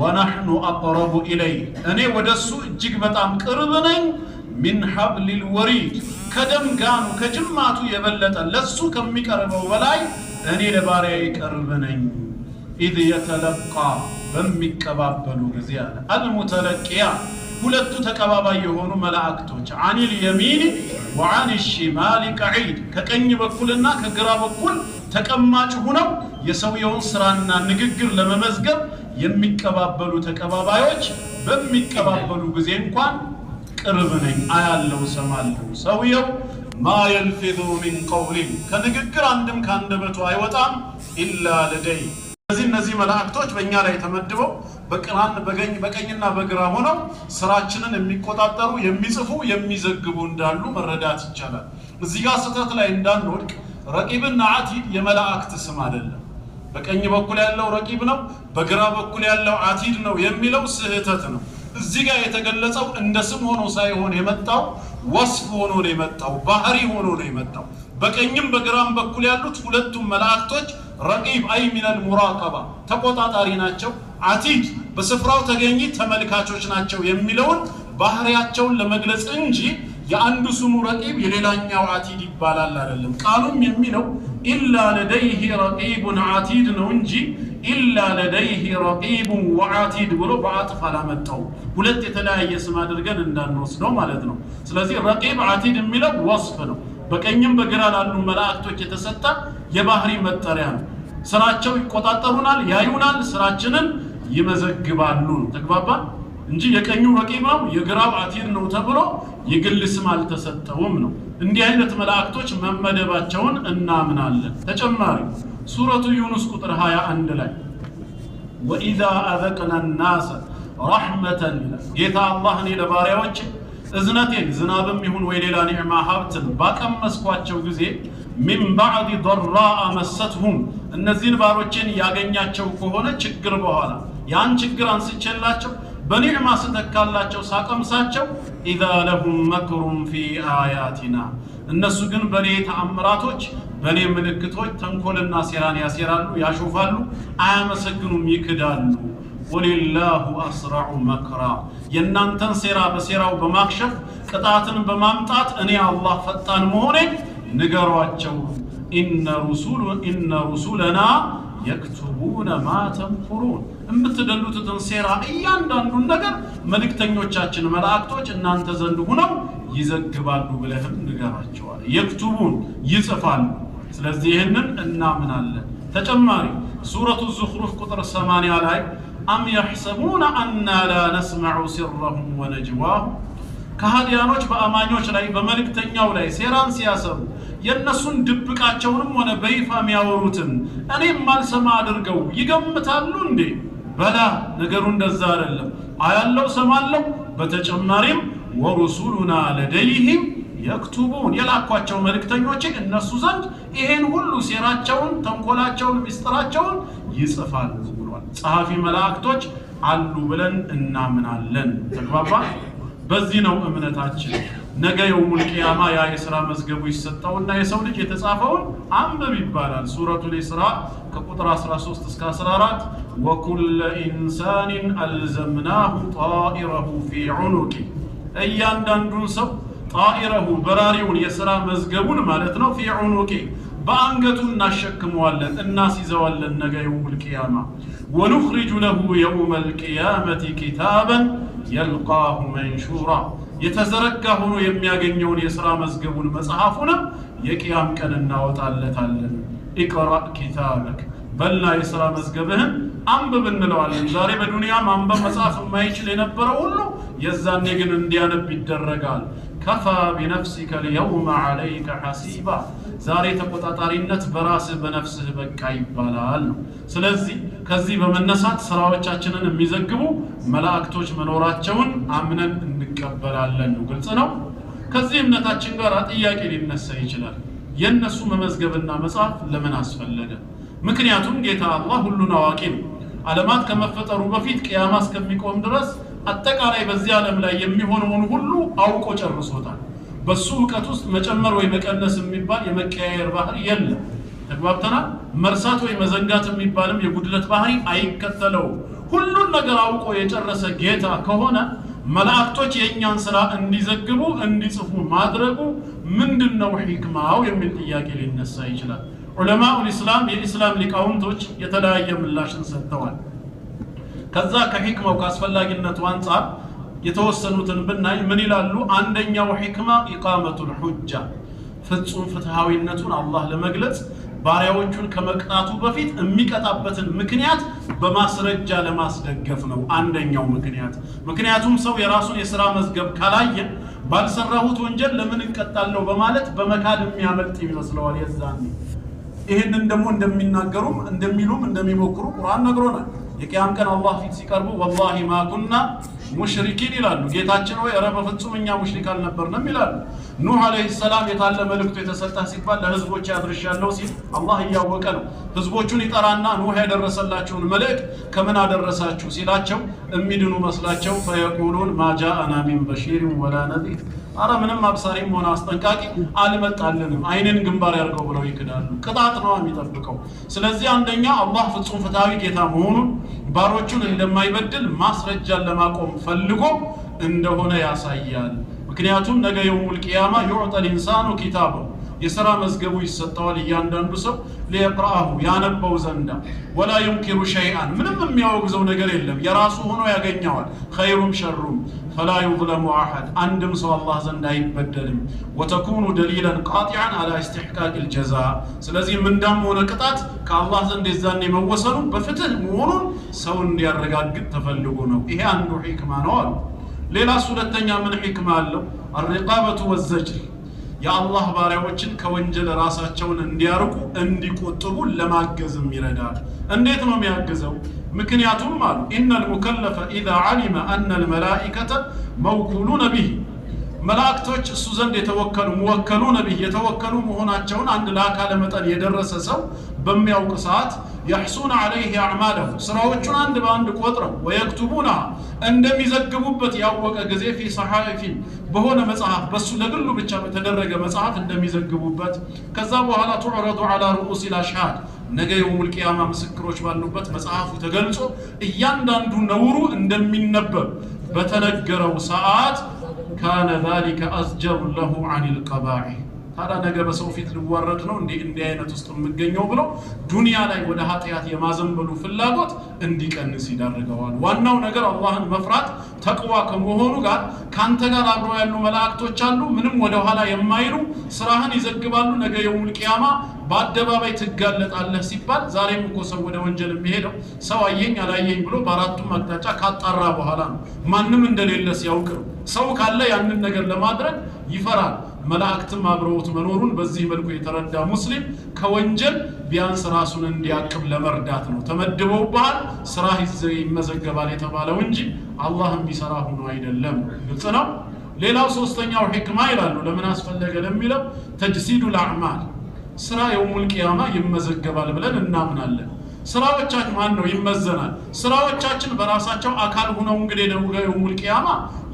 ወነሕኑ አቅረቡ ኢለይ እኔ ወደሱ እጅግ በጣም ቅርብ ነኝ። ሚን ሐብሊል ወሪድ ከደም ጋኑ ከጅማቱ የበለጠ ለሱ ከሚቀርበው በላይ እኔ ለባሪያዬ ቅርብ ነኝ። ኢዝ የተለቃ በሚቀባበሉ ጊዜ አለ አልሙተለቂያ ሁለቱ ተቀባባይ የሆኑ መላእክቶች አኒል የሚን ወአን الشمال ቀዒድ ከቀኝ በኩልና ከግራ በኩል ተቀማጭ ሆነው የሰውየውን ስራና ንግግር ለመመዝገብ የሚቀባበሉ ተቀባባዮች በሚቀባበሉ ጊዜ እንኳን ቅርብ ነኝ አያለው ሰማለው። ሰውየው ማ የልፊዙ ሚን ቀውሊን ከንግግር አንድም ካንደበቱ አይወጣም ኢላ ለደይ እነዚህ መላእክቶች በእኛ ላይ ተመድበው በቀኝና በግራ ሆነው ስራችንን የሚቆጣጠሩ የሚጽፉ የሚዘግቡ እንዳሉ መረዳት ይቻላል። እዚህ ጋር ስህተት ላይ እንዳንወድቅ ረቂብና አቲድ የመላእክት ስም አይደለም። በቀኝ በኩል ያለው ረቂብ ነው፣ በግራ በኩል ያለው አቲድ ነው የሚለው ስህተት ነው። እዚህ ጋር የተገለጸው እንደ ስም ሆኖ ሳይሆን የመጣው ወስፍ ሆኖ ነው የመጣው፣ ባህሪ ሆኖ ነው የመጣው። በቀኝም በግራም በኩል ያሉት ሁለቱም መላእክቶች ረቂብ አይ ሚነል ሙራቀባ ተቆጣጣሪ ናቸው። አቲድ በስፍራው ተገኝ ተመልካቾች ናቸው የሚለውን ባህሪያቸውን ለመግለጽ እንጂ የአንዱ ስሙ ረቂብ የሌላኛው አቲድ ይባላል አይደለም። ቃሉም የሚለው ኢላ ለደይሂ ረቂቡን አቲድ ነው እንጂ ኢላ ለደይሂ ረቂቡን ወአቲድ ብሎ በአጥፍ አላመጣው። ሁለት የተለያየ ስም አድርገን እንዳንወስደው ማለት ነው። ስለዚህ ረቂብ አቲድ የሚለው ወስፍ ነው። በቀኝም በግራ ላሉ መላእክቶች የተሰጠ የባህሪ መጠሪያ ነው። ስራቸው ይቆጣጠሩናል፣ ያዩናል፣ ስራችንን ይመዘግባሉ። ተግባባ እንጂ የቀኙ ረቂብ ነው የግራው አቲድ ነው ተብሎ የግል ስም አልተሰጠውም ነው። እንዲህ አይነት መላእክቶች መመደባቸውን እናምናለን። ተጨማሪ ሱረቱ ዩኑስ ቁጥር 21 ላይ ወኢዛ አዘቅና الناس ረሕመተን ጌታ አላህ እኔ ለባሪያዎች እዝነቴን ዝናብም ይሁን ወይ ሌላ ኒዕማ ሀብትን ባቀመስኳቸው ጊዜ ሚን ባዕድ ضራአ መሰትሁም እነዚህን ባሮቼን ያገኛቸው ከሆነ ችግር በኋላ ያን ችግር አንስቼላቸው በኒዕማ ስተካላቸው ሳቀምሳቸው ኢዛ ለሁም መክሩን ፊ አያቲና እነሱ ግን በኔ ተአምራቶች በኔ ምልክቶች ተንኮልና ሴራን ያሴራሉ፣ ያሾፋሉ፣ አያመሰግኑም፣ ይክዳሉ። ወሊላሁ አስራዑ መክራ የእናንተን ሴራ በሴራው በማክሸፍ ቅጣትን በማምጣት እኔ አላህ ፈጣን መሆኔን ንገሯቸው። ኢነ ሩሱለና የክቱቡነ ማ ተምኩሩን የምትደሉትን ሴራ እያንዳንዱን ነገር መልእክተኞቻችን መላእክቶች እናንተ ዘንድ ሆነው ይዘግባሉ ብለህም ንገራቸዋል። የክቱቡን ይጽፋሉ። ስለዚህ ይህንን እናምናለን። ተጨማሪ ሱረቱ ዙኽሩፍ ቁጥር 80 ላይ አም የሕሰቡነ አና ላ ነስመዑ ሲረሁም ወነጅዋሁም ከሃዲያኖች በአማኞች ላይ በመልእክተኛው ላይ ሴራን ሲያሰሩ የእነሱን ድብቃቸውንም ሆነ በይፋ የሚያወሩትን እኔም ማልሰማ አድርገው ይገምታሉ እንዴ? በላ ነገሩ እንደዛ አይደለም። አያለው፣ ሰማለው። በተጨማሪም ወሩሱሉና ለደይሂም የክቱቡን የላኳቸው መልእክተኞች እነሱ ዘንድ ይሄን ሁሉ ሴራቸውን፣ ተንኮላቸውን፣ ሚስጥራቸውን ይጽፋሉ ብሏል። ጸሐፊ መላእክቶች አሉ ብለን እናምናለን። ተግባባ። በዚህ ነው እምነታችን። ነገ የውሙል ቂያማ ያ የሥራ መዝገቡ ይሰጣውና የሰው ልጅ የተጻፈውን አንብብ ይባላል። ሱረቱል ኢስራ ከቁጥር 13 እስከ 14 ወኩለ ኢንሳኒን አልዘምናሁ ጣኢረሁ ፊ ዑኑቂ እያንዳንዱን ሰው ጣኢረሁ በራሪውን የሥራ መዝገቡን ማለት ነው ፊ ዑኑቂ በአንገቱ እናሸክመዋለን እናስይዘዋለን ነገ የውሙል ቂያማ ወኑኽሪጁ ለሁ የውመል ቂያመቲ ኪታበን የልቃሁ መንሹራ የተዘረጋ ሆኖ የሚያገኘውን የሥራ መዝገቡን መጽሐፉንም የቂያም ቀን እናወጣለታለን። ኢቅራእ ኪታበክ በልና የሥራ መዝገብህን አንብብ እንለዋለን። ዛሬ በዱንያ ማንበብ መጽሐፍ የማይችል የነበረው ሁሉ የዛኔ ግን እንዲያነብ ይደረጋል። ከፋ ቢነፍሲከ ልየውመ ዐለይከ ሐሲባ ዛሬ ተቆጣጣሪነት በራስህ በነፍስህ በቃ ይባላል ነው። ስለዚህ ከዚህ በመነሳት ስራዎቻችንን የሚዘግቡ መላእክቶች መኖራቸውን አምነን እንቀበላለን ነው። ግልጽ ነው። ከዚህ እምነታችን ጋር ጥያቄ ሊነሳ ይችላል። የነሱ መመዝገብና መጽሐፍ ለምን አስፈለገ? ምክንያቱም ጌታ አላህ ሁሉን አዋቂ ነው። ዓለማት ከመፈጠሩ በፊት ቂያማ እስከሚቆም ድረስ አጠቃላይ በዚህ ዓለም ላይ የሚሆነውን ሁሉ አውቆ ጨርሶታል። በሱ ዕውቀት ውስጥ መጨመር ወይ መቀነስ የሚባል የመቀያየር ባህሪ የለም። ተግባብተናል። መርሳት ወይ መዘንጋት የሚባልም የጉድለት ባህሪ አይከተለውም። ሁሉን ነገር አውቆ የጨረሰ ጌታ ከሆነ መላእክቶች የእኛን ስራ እንዲዘግቡ እንዲጽፉ ማድረጉ ምንድነው ሂክማው የሚል ጥያቄ ሊነሳ ይችላል። ዑለማኡል ኢስላም የኢስላም ሊቃውንቶች የተለያየ ምላሽን ሰጥተዋል። ከዛ ከሂክማው ካስፈላጊነቱ አንፃር የተወሰኑትን ብናይ ምን ይላሉ? አንደኛው ሂክማ ኢቃመቱል ሁጃ ፍጹም ፍትሃዊነቱን አላህ ለመግለጽ ባሪያዎቹን ከመቅጣቱ በፊት የሚቀጣበትን ምክንያት በማስረጃ ለማስደገፍ ነው አንደኛው ምክንያት። ምክንያቱም ሰው የራሱን የሥራ መዝገብ ካላየ ባልሰራሁት ወንጀል ለምን እንቀጣለሁ በማለት በመካድ የሚያመልጥ ይመስለዋል። የዛኔ ይህንን ደግሞ እንደሚናገሩም እንደሚሉም እንደሚሞክሩ ቁርአን ነግሮናል። የቂያም ቀን አላህ ፊት ሲቀርቡ ወላሂ ማ ኩና ሙሽሪኪን ይላሉ። ጌታችን ሆይ ኧረ በፍጹም እኛ ሙሽሪክ አልነበርንም ይላሉ። ኑህ አለይሂ ሰላም የታለ መልእክቱ የተሰጠህ ሲባል ለህዝቦች ያድርሻለሁ ሲል አላህ እያወቀ ነው። ህዝቦቹን ይጠራና ኑህ ያደረሰላቸውን መልእክት ከምን አደረሳችሁ ሲላቸው የሚድኑ መስላቸው ፈየቁሉን ማ ጃአና ሚን በሺሪን ወላ ነዚር አረ ምንም አብሳሪም ሆነ አስጠንቃቂ አልመጣልንም አይንን ግንባር ያርገው ብለው ይክዳሉ። ቅጣት ነው የሚጠብቀው። ስለዚህ አንደኛ አላህ ፍጹም ፍትሃዊ ጌታ መሆኑን ባሮቹን እንደማይበድል ማስረጃን ለማቆም ፈልጎ እንደሆነ ያሳያል። ምክንያቱም ነገ የውሙል ቂያማ ዩዕጠል ኢንሳኑ ኪታበሁ የሥራ መዝገቡ ይሰጠዋል እያንዳንዱ ሰው ሊየቅረአሁ ያነበው ዘንዳ ወላ ዩንኪሩ ሸይአን ምንም የሚያወግዘው ነገር የለም የራሱ ሆኖ ያገኘዋል። ኸይሩም ሸሩም ፈላ ዩዝለሙ አሐድ አንድም ሰው አላህ ዘንድ አይበደልም። ወተኩኑ ደሊላን ቃጢዐን ዐላ ኢስቲሕቃቂል ጀዛ ስለዚህ ምንዳም ሆነ ቅጣት ከአላህ ዘንድ የዛኔ መወሰኑ በፍትህ መሆኑን ሰው እንዲያረጋግጥ ተፈልጎ ነው። ይሄ አንዱ ሂክማ ነው አሉ። ሌላስ ሁለተኛ ምን ሂክማ አለው? አልሪቃበቱ ወዘጅር የአላህ ባሪያዎችን ከወንጀል ራሳቸውን እንዲያርቁ እንዲቆጥቡ ለማገዝም ይረዳል። እንዴት ነው የሚያግዘው? ምክንያቱም አሉ ኢነል ሙከለፈ ኢዛ ዐሊመ አነል መላኢከተ መውኩሉነ ቢሂ መላእክቶች እሱ ዘንድ ሙወከሉነ ቢሂ የተወከሉ መሆናቸውን አንድ ለአካለ መጠን የደረሰ ሰው በሚያውቅ ሰዓት يحصون عليه أعماله سراوچون عند باند قطروا ويكتبونها እንደሚዘግቡበት ያወቀ ጊዜ في صحائف በሆነ መጽሐፍ በሱ ለግሉ ብቻ በተደረገ መጽሐፍ እንደሚዘግቡበት ከዛ በኋላ تعرض على رؤوس الاشهاد ነገ የውሙል ቂያማ ምስክሮች ባሉበት መጽሐፉ ተገልጾ እያንዳንዱ ነውሩ እንደሚነበብ በተነገረው ሰዓት كان ذلك أزجر له عن القبائح ታዲያ ነገ በሰው ፊት ልዋረድ ነው እንዴ አይነት ውስጥ የምገኘው ብሎ ዱንያ ላይ ወደ ኃጢያት የማዘንበሉ ፍላጎት እንዲቀንስ ይዳርገዋል። ዋናው ነገር አላህን መፍራት ተቅዋ ከመሆኑ ጋር ካንተ ጋር አብረው ያሉ መላእክቶች አሉ ምንም ወደ ኋላ የማይሉ ስራህን ይዘግባሉ። ነገ የውሙል ቂያማ በአደባባይ ትጋለጣለህ ሲባል ዛሬም እኮ ሰው ወደ ወንጀል የሚሄደው ሰው አየኝ አላየኝ ብሎ በአራቱም አቅጣጫ ካጣራ በኋላ ነው። ማንም እንደሌለ ሲያውቅ ነው። ሰው ካለ ያንን ነገር ለማድረግ ይፈራል። መላእክትም አብረውት መኖሩን በዚህ መልኩ የተረዳ ሙስሊም ከወንጀል ቢያንስ ራሱን እንዲያቅብ ለመርዳት ነው። ተመድበውባል ስራህ ይመዘገባል የተባለው እንጂ አላህም ቢሰራ ሆኖ አይደለም። ግልጽ ነው። ሌላው ሶስተኛው ሂክማ ይላሉ ለምን አስፈለገ ለሚለው ተጅሲዱል አዕማል ስራ የውሙል ቂያማ ይመዘገባል ብለን እናምናለን። ስራዎቻችን ማን ነው ይመዘናል ስራዎቻችን በራሳቸው አካል ሆነው እንግዲህ ነው የውል ቂያማ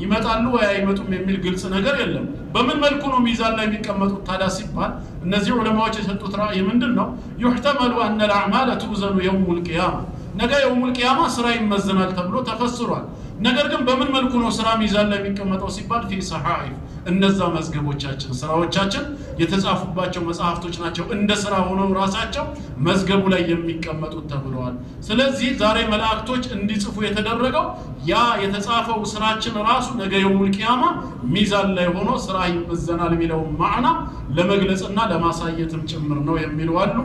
ይመጣሉ ወይ አይመጡም የሚል ግልጽ ነገር የለም በምን መልኩ ነው ሚዛን ላይ የሚቀመጡት ታዲያ ሲባል እነዚህ ዑለማዎች የሰጡት ራእይ ምንድነው يحتمل ان الاعمال توزن يوم القيامه ነገ የውል ቂያማ ስራ ይመዘናል ተብሎ ተፈስሯል ነገር ግን በምን መልኩ ነው ስራ ሚዛን ላይ የሚቀመጠው ሲባል في صحائف እነዛ መዝገቦቻችን ስራዎቻችን የተጻፉባቸው መጽሐፍቶች ናቸው እንደ ስራ ሆነው ራሳቸው መዝገቡ ላይ የሚቀመጡት ተብለዋል ስለዚህ ዛሬ መላእክቶች እንዲጽፉ የተደረገው ያ የተጻፈው ስራችን ራሱ ነገ የውል ቂያማ ሚዛን ላይ ሆኖ ስራ ይመዘናል የሚለው ማዕና ለመግለጽና ለማሳየትም ጭምር ነው የሚሉ አሉ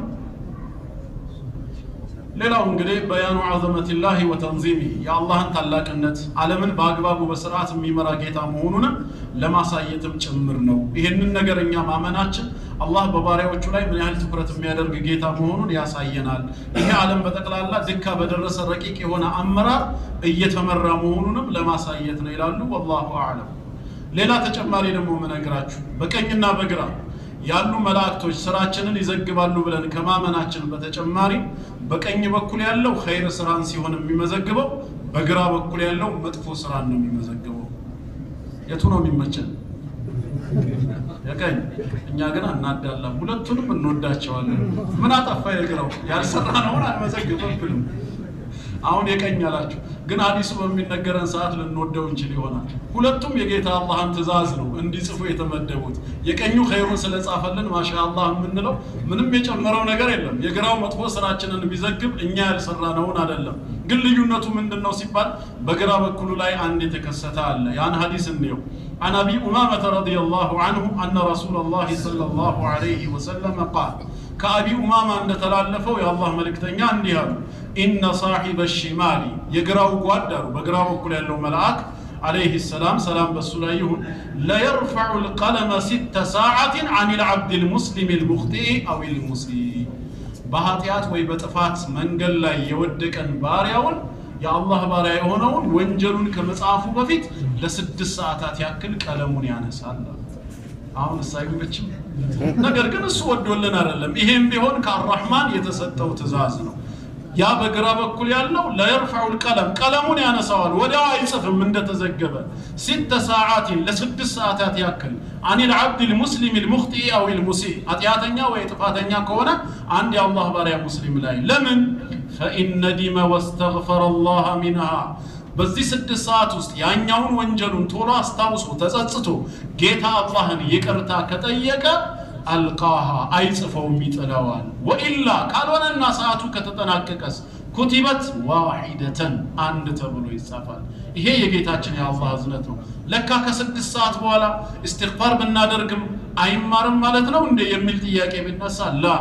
ሌላው እንግዲህ በያኑ ዐዘመቲላሂ ወተንዚሚ የአላህን ታላቅነት ዓለምን በአግባቡ በስርዓት የሚመራ ጌታ መሆኑን ለማሳየትም ጭምር ነው ይሄንን ነገርኛ ማመናችን አላህ በባሪያዎቹ ላይ ምን ያህል ትኩረት የሚያደርግ ጌታ መሆኑን ያሳየናል ይሄ ዓለም በተቀላላ ድካ በደረሰ ረቂቅ የሆነ አመራር እየተመራ መሆኑንም ለማሳየት ነው ይላሉ والله اعلم ሌላ ተጨማሪ ደግሞ መነግራችሁ በቀኝና በግራ ያሉ መላእክቶች ስራችንን ይዘግባሉ ብለን ከማመናችን በተጨማሪ በቀኝ በኩል ያለው ኸይር ስራን ሲሆን የሚመዘግበው በግራ በኩል ያለው መጥፎ ስራን ነው የሚመዘግበው የቱ ነው የሚመቸን የቀኝ እኛ ግን እናዳላም ሁለቱንም እንወዳቸዋለን ምን አጠፋ የግራው ያልሰራነውን አልመዘግበብንም አሁን የቀኝ አላችሁ ግን ሐዲሱ በሚነገረን ሰዓት ልንወደው እንችል ይሆናል ሁለቱም የጌታ አላህን ትእዛዝ ነው እንዲጽፉ የተመደቡት የቀኙ ኸይሩን ስለጻፈልን ማሻአላህ ምንለው ምንም የጨመረው ነገር የለም የግራው መጥፎ ስራችንን ቢዘግብ እኛ ያልሰራነውን አይደለም ግን ልዩነቱ ምንድነው ሲባል በግራ በኩሉ ላይ አንድ የተከሰተ አለ ያን ሐዲስ ነው عن أبي أمامة رضي الله عنه أن رسول الله صلى الله عليه وسلم قال كأبي أمامة أن تلالفوا يا الله ملك تنيان ديها إن صاحب الشمال يقرأوا قوادر بقرأوا كل يلو ملاك عليه السلام سلام بسلايهن لا يرفع القلم 6 ساعات عن العبد المسلم المخطئ أو المسيء بهاتيات ويبتفات من قال لا يودك أن باريون يا الله باري هونون ወንጀሉን ከመጻፉ በፊት ለ6 ሰዓታት ያክል ቀለሙን ያነሳል አሁን ሳይገበችም ነገር ግን እሱ ወዶልን አይደለም ይሄም ቢሆን ከአርራህማን የተሰጠው ትእዛዝ ነው ያ በግራ በኩል ያለው لا يرفع القلم ቀለሙን ያነሳዋል ወዲያው አይጽፍም እንደተዘገበ 6 ساعات ለ6 ሰዓታት ያክል عن العبد المسلم المخطئ او المسيء አጥያተኛ ወይ ጥፋተኛ ከሆነ አንድ የአላህ ባሪያ ሙስሊም ላይ ለምን فإن ندم واستغفر الله منها በዚህ 6 ሰዓት ውስጥ ያኛውን ወንጀሉን ቶሎ አስታውሶ ተጸጽቶ ጌታ አላህን ይቅርታ ከጠየቀ አልቃሃ አይጽፈውም ይጥለዋል ወኢላ ካልሆነና ሰዓቱ ከተጠናቀቀስ ኩቲበት ዋሂደተን አንድ ተብሎ ይጻፋል ይሄ የጌታችን የአላህ እዝነት ነው ለካ ከ6 ሰዓት በኋላ ኢስቲግፋር ብናደርግም አይማርም ማለት ነው እንደ የሚል ጥያቄ ቢነሳ ላ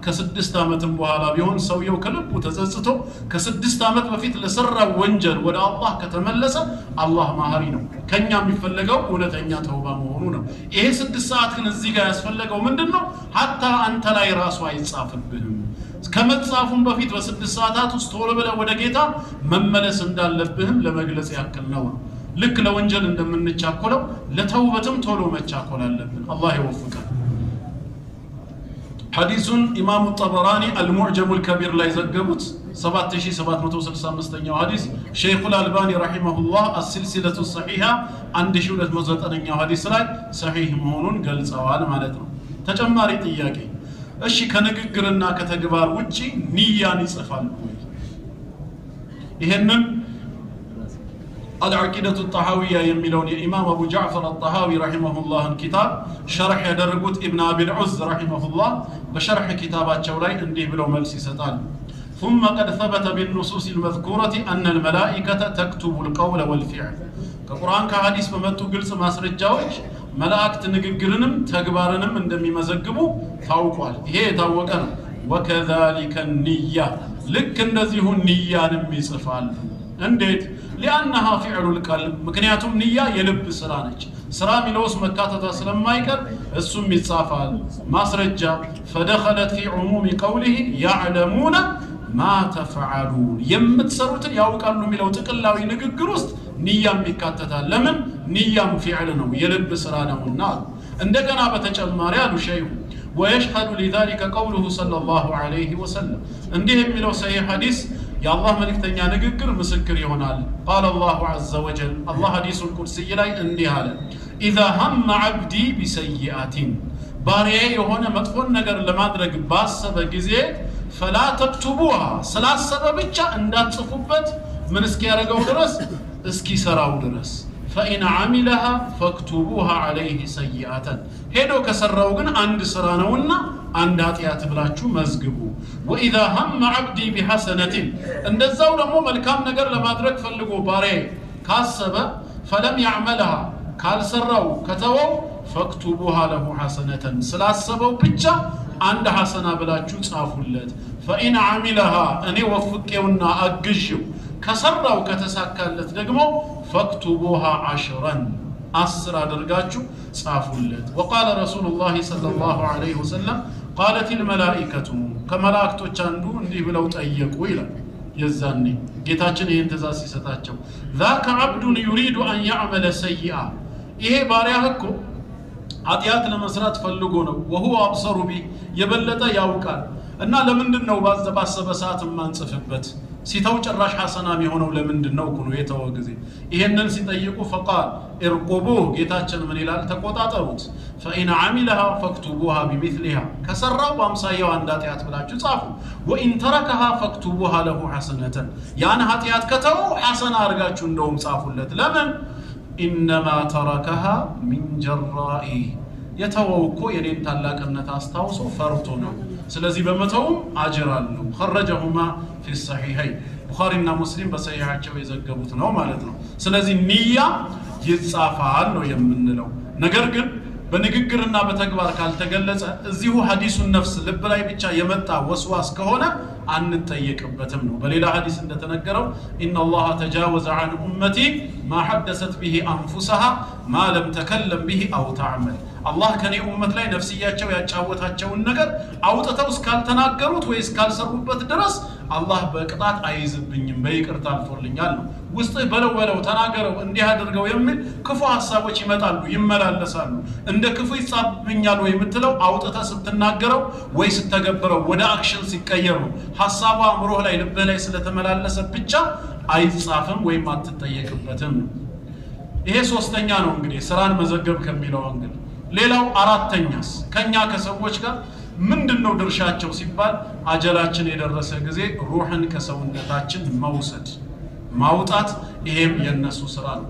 ከ6 ዓመትም በኋላ ቢሆን ሰውየው ከልቡ ተጸጽቶ ከ6 ዓመት በፊት ለሰራው ወንጀል ወደ አላህ ከተመለሰ አላህ ማህሪ ነው ከኛ የሚፈልገው እውነተኛ ተውባ መሆኑ ነው ይሄ 6 ሰዓት ግን እዚህ ጋር ያስፈልገው ምንድነው ሐታ አንተ ላይ ራሱ አይጻፍብህም ከመጻፉም በፊት በ6 ሰዓታት ውስጥ ቶሎ ብለህ ወደ ጌታ መመለስ እንዳለብህም ለመግለጽ ያክል ነው ልክ ለወንጀል እንደምንቻኮለው ለተውበትም ቶሎ መቻኮል አለብን አላህ ይወፍቀን حديث إمام الطبراني المعجم الكبير لا يزقبت 7765 حديث شيخ الألباني رحمه الله السلسلة الصحيحة عند شولة مزتنين حديث لا صحيح مهونون قال سوال مالتنا تجماري تياكي الشي كنقرنا كتقبار وجي نياني صفال إهنن العقيدة الطحاوية يميلون إمام أبو جعفر الطحاوي رحمه الله الكتاب شرح درجت ابن أبي العز رحمه الله بشرح كتابات شولاي انديه بلو ملسي ستان ثم قد ثبت بالنصوص المذكورة أن الملائكة تكتب القول والفعل كقرآن كحديث بمتو قلس ماسر الجاوج ملائكة نقرنم تقبارنم اندمي مزقبو فاوقوال هي تاوقنا وكذلك النية لك النزيه النية نمي صفال انديت لأنها فعل القلب مكنياتهم نية يلب سرانج سرامي لوس مكاتة سلام مايكر السم يتصافال ماسرجة فدخلت في عموم قوله يعلمون ما تفعلون يمتسروتن ياوقالو ميلو تقلاو ينغغر ውስጥ ንያም ይካተታል ለምን ንያም فعل ነው የልብ ስራ ነውና እንደገና በተጨማሪ አሉ ሸይኹ ويشهد لذلك قوله صلى الله عليه وسلم እንዲህ የሚለው ሰሂህ ሐዲስ የአላህ መልእክተኛ ንግግር ምስክር ይሆናል قال الله عز وجل الله حديث القدسي ላይ እንዲህ አለ إذا هم عبدي بسيئات ባሪያዬ የሆነ መጥፎን ነገር ለማድረግ ባሰበ ጊዜ فلا تكتبوها ስላሰበ ብቻ እንዳትጽፉበት ምን እስኪያደርገው ድረስ እስኪሰራው ድረስ فإن عملها فاكتبوها عليه سيئة ሄዶ ከሰራው ግን አንድ ስራ ነውና አንድ ኃጢያት ብላችሁ መዝግቡ وإذا هم عبدي بحسنة እንደዛው ደግሞ መልካም ነገር ለማድረግ ፈልጎ ባሪያዬ ካሰበ فلم يعملها ካልሰራው ከተወው فاكتبوها له حسنة ስላሰበው ብቻ አንድ ሐሰና ብላችሁ ጻፉለት فإن عملها እኔ ወፍቄውና አግዤው ከሰራው ከተሳካለት ደግሞ فاكتبوها 10 10 አድርጋችሁ ጻፉለት وقال رسول الله صلى الله عليه وسلم قالت الملائكة ከመላእክቶች አንዱ እንዲህ ብለው ጠየቁ ይላል የዛኔ ጌታችን ይሄን ትእዛዝ ሲሰጣቸው ذاك عبد يريد أن يعمل سيئة ይሄ ባሪያህ እኮ ኃጢያት ለመስራት ፈልጎ ነው وهو أبصر به የበለጠ ያውቃል እና ለምንድነው ባሰበ ሰዓት ማንጽፍበት ሲተው ጭራሽ ሐሰናም የሆነው ለምንድነው እኮ ነው የተወ ጊዜ ይሄንን ሲጠይቁ فقال ارقبوه ጌታችን ምን ይላል ተቆጣጠሩት فإن عملها فاكتبوها بمثلها كسروا بامسايو አንድ ኃጢያት ብላችሁ ጻፉ وإن تركها فاكتبوها له حسنة ያን ኃጢያት ከተው ሐሰና አርጋችሁ እንደውም ጻፉለት ለምን إنما تركها من جراء يتوكو ينين تلاقنت أستاوسو فرطنا سلازي بمتوم أجرالو خرجهما في الصحيحين بخارينا مسلم بصحيحاتشو يزقبوتنا ومالتنا سلازي النية يتصافعال لو يمنلو نقرقل በንግግርና በተግባር ካልተገለጸ እዚሁ ሐዲሱን ነፍስ ልብ ላይ ብቻ የመጣ ወስዋስ ከሆነ አንጠየቅበትም ነው በሌላ ሐዲስ እንደተነገረው ان الله تجاوز عن امتي ما حدثت به انفسها ما لم تكلم به او تعمل الله ከኔ ኡመት ላይ ነፍስያቸው ያጫወታቸውን ነገር አውጥተው እስካልተናገሩት ወይ እስካልሰሩበት ድረስ አላህ በቅጣት አይዝብኝም በይቅርታ አልፎልኛል ነው ውስጥ በለው ተናገረው እንዲህ አድርገው የሚል ክፉ ሐሳቦች ይመጣሉ ይመላለሳሉ እንደ ክፉ ይጻብኛል ወይ የምትለው አውጥተ ስትናገረው ወይ ስተገብረው ወደ አክሽን ሲቀየር ነው ሐሳቡ አምሮህ ላይ ልብህ ላይ ስለተመላለሰ ብቻ አይጻፍም ወይ ማትጠየቅበትም ይሄ ሶስተኛ ነው እንግዲህ ስራን መዘገብ ከሚለው አንግል ሌላው አራተኛስ ከኛ ከሰዎች ጋር ምንድነው ድርሻቸው ሲባል አጀላችን የደረሰ ጊዜ ሩህን ከሰውነታችን መውሰድ ማውጣት ይሄም የነሱ ስራ ነው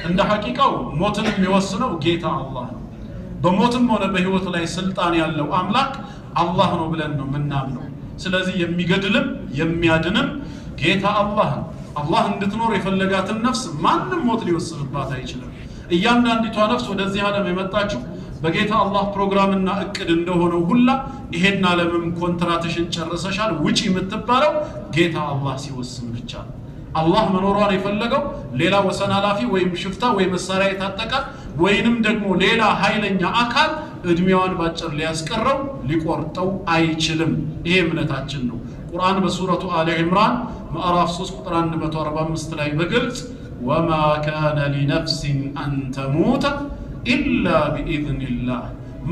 እንደ ሐቂቃው ሞትን የሚወስነው ጌታ አላህ ነው በሞትም ሆነ በህይወት ላይ ስልጣን ያለው አምላክ አላህ ነው ብለን ነው ምናምነው ስለዚህ የሚገድልም የሚያድንም ጌታ አላህ ነው አላህ እንድትኖር የፈለጋትን ነፍስ ማንንም ሞት ሊወስንባት አይችልም እያንዳንዲቷ ነፍስ ወደዚህ ዓለም የመጣችው በጌታ አላህ ፕሮግራምና እቅድ እንደሆነው ሁላ ይሄን ዓለምም ኮንትራትሽን ጨርሰሻል ውጪ የምትባለው ጌታ አላህ ሲወስን ብቻ አላህ መኖሯን የፈለገው ሌላ ወሰናላፊ ወይም ሽፍታ ወይ መሳሪያ የታጠቀ ወይንም ደግሞ ሌላ ኃይለኛ አካል እድሜዋን ባጭር ሊያስቀረው ሊቆርጠው አይችልም ይሄ እምነታችን ነው ቁርአን በሱረቱ አሊ ኢምራን ምዕራፍ 3 ቁጥር 145 ላይ በግልጽ وما كان لنفس أن تموت إلا بإذن الله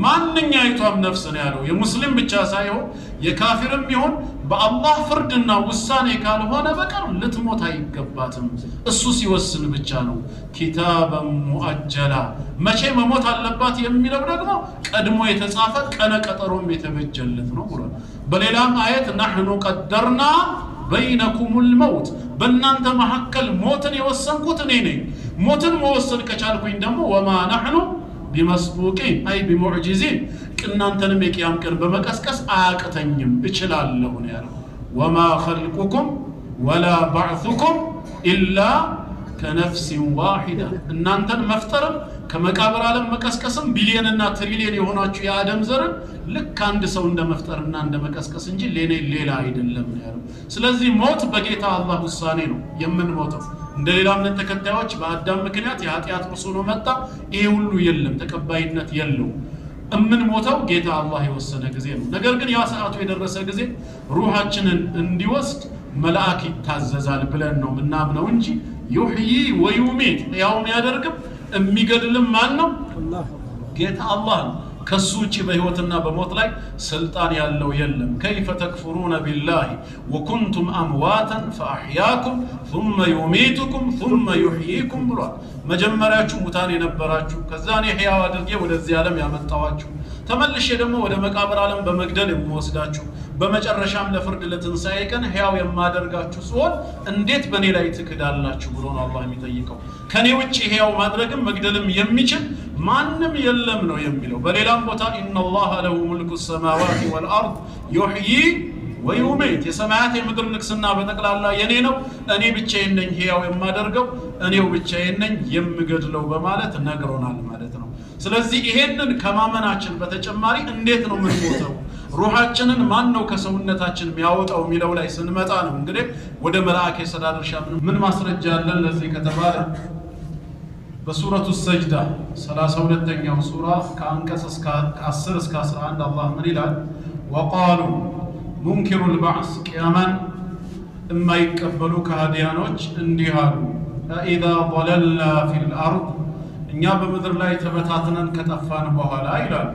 ማንኛይቷም ነፍስ ነው ያለው የሙስሊም ብቻ ሳይሆን የካፊርም ቢሆን በአላህ ፍርድና ውሳኔ ካልሆነ በቀር ልትሞት አይገባትም እሱ ሲወስን ብቻ ነው ኪታበን ሙአጀላ መቼ መሞት አለባት የሚለው ደግሞ ቀድሞ የተጻፈ ቀነ ቀጠሮም የተበጀለት ነው ብሏል በሌላም አየት نحن قدرنا بينكم الموت በእናንተ መሐከል ሞትን የወሰንኩት እኔ ነኝ ሞትን መወሰን ከቻልኩኝ ደግሞ وما نحن بمسبوقين أي بمعجزين كنا نتنمي قيام كان بمكسكس آقتنيم إچلالله نيارو وما خلقكم ولا بعثكم إلا كنفس واحدة إن أنتن مفترم كمقابر عالم مكسكسم بليوننا تريليون يهوناچو يا آدم زرن لك عند سوند مفترنا عند مكسكس انجي ليني ليلا አይደለም ያለው ስለዚህ ሞት በጌታ አላህ ውሳኔ ነው የምን ሞተው እንደሌላ ምን ተከታዮች በአዳም ምክንያት የኃጢያት ቁስሉ መጣ ይሄ ሁሉ የለም ተቀባይነት የለው እምን ሞተው ጌታ አላህ የወሰነ ጊዜ ነው ነገር ግን ያ ሰዓቱ የደረሰ ጊዜ ሩሃችንን እንዲወስድ መልአክ ይታዘዛል ብለን ነው ምናምነው እንጂ ይሁይ ወይሚት ያው የሚያደርግም የሚገድልም ማን ነው ጌታ አላህ ከሱ ውጪ በህይወትና በሞት ላይ ስልጣን ያለው የለም። ከይፈ ተክፍሩነ ቢላሂ ወኩንቱም አምዋተን ፈአሕያኩም ثم يميتكم ثم يحييكم ብሏል። መጀመሪያችሁ ሙታን የነበራችሁ ከዛ እኔ ሕያው አድርጌ ወደዚህ ዓለም ያመጣዋችሁ ተመልሼ ደግሞ ወደ መቃብር ዓለም በመግደል የምወስዳችሁ በመጨረሻም ለፍርድ ለትንሣኤ ቀን ሕያው የማደርጋችሁ ሲሆን እንዴት በእኔ ላይ ትክዳላችሁ ብሎ ነው አላህ የሚጠይቀው። ከኔ ውጪ ሕያው ማድረግም መግደልም የሚችል ማንም የለም ነው የሚለው። በሌላም ቦታ ኢነላሃ ለሁ ሙልኩ ሰማዋቲ ወልአርድ ዩሕዪ ወዩሚት የሰማያት የምድር ንግስና በጠቅላላ የኔ ነው፣ እኔ ብቻዬን ነኝ ሕያው የማደርገው፣ እኔው ብቻዬን ነኝ የምገድለው በማለት ነግሮናል ማለት ነው። ስለዚህ ይሄንን ከማመናችን በተጨማሪ እንዴት ነው የምንሞተው? ሩሃችንን ማን ነው ከሰውነታችን የሚያወጣው የሚለው ላይ ስንመጣ ነው እንግዲህ ወደ መልአክ የሥራ ድርሻ ምን ማስረጃ አለን ለዚህ ከተባለ በሱረቱ ሰጅዳ 32ኛው ሱራ ከአንቀጽ 10 እስከ 11 አላህ ምን ይላል? ወቃሉ ሙንኪሩ ልባዕስ ቅያማን የማይቀበሉ ከሃዲያኖች እንዲህ አሉ፣ አኢዛ ضለልና ፊ ልአርድ እኛ በምድር ላይ ተበታትነን ከጠፋን በኋላ ይላል።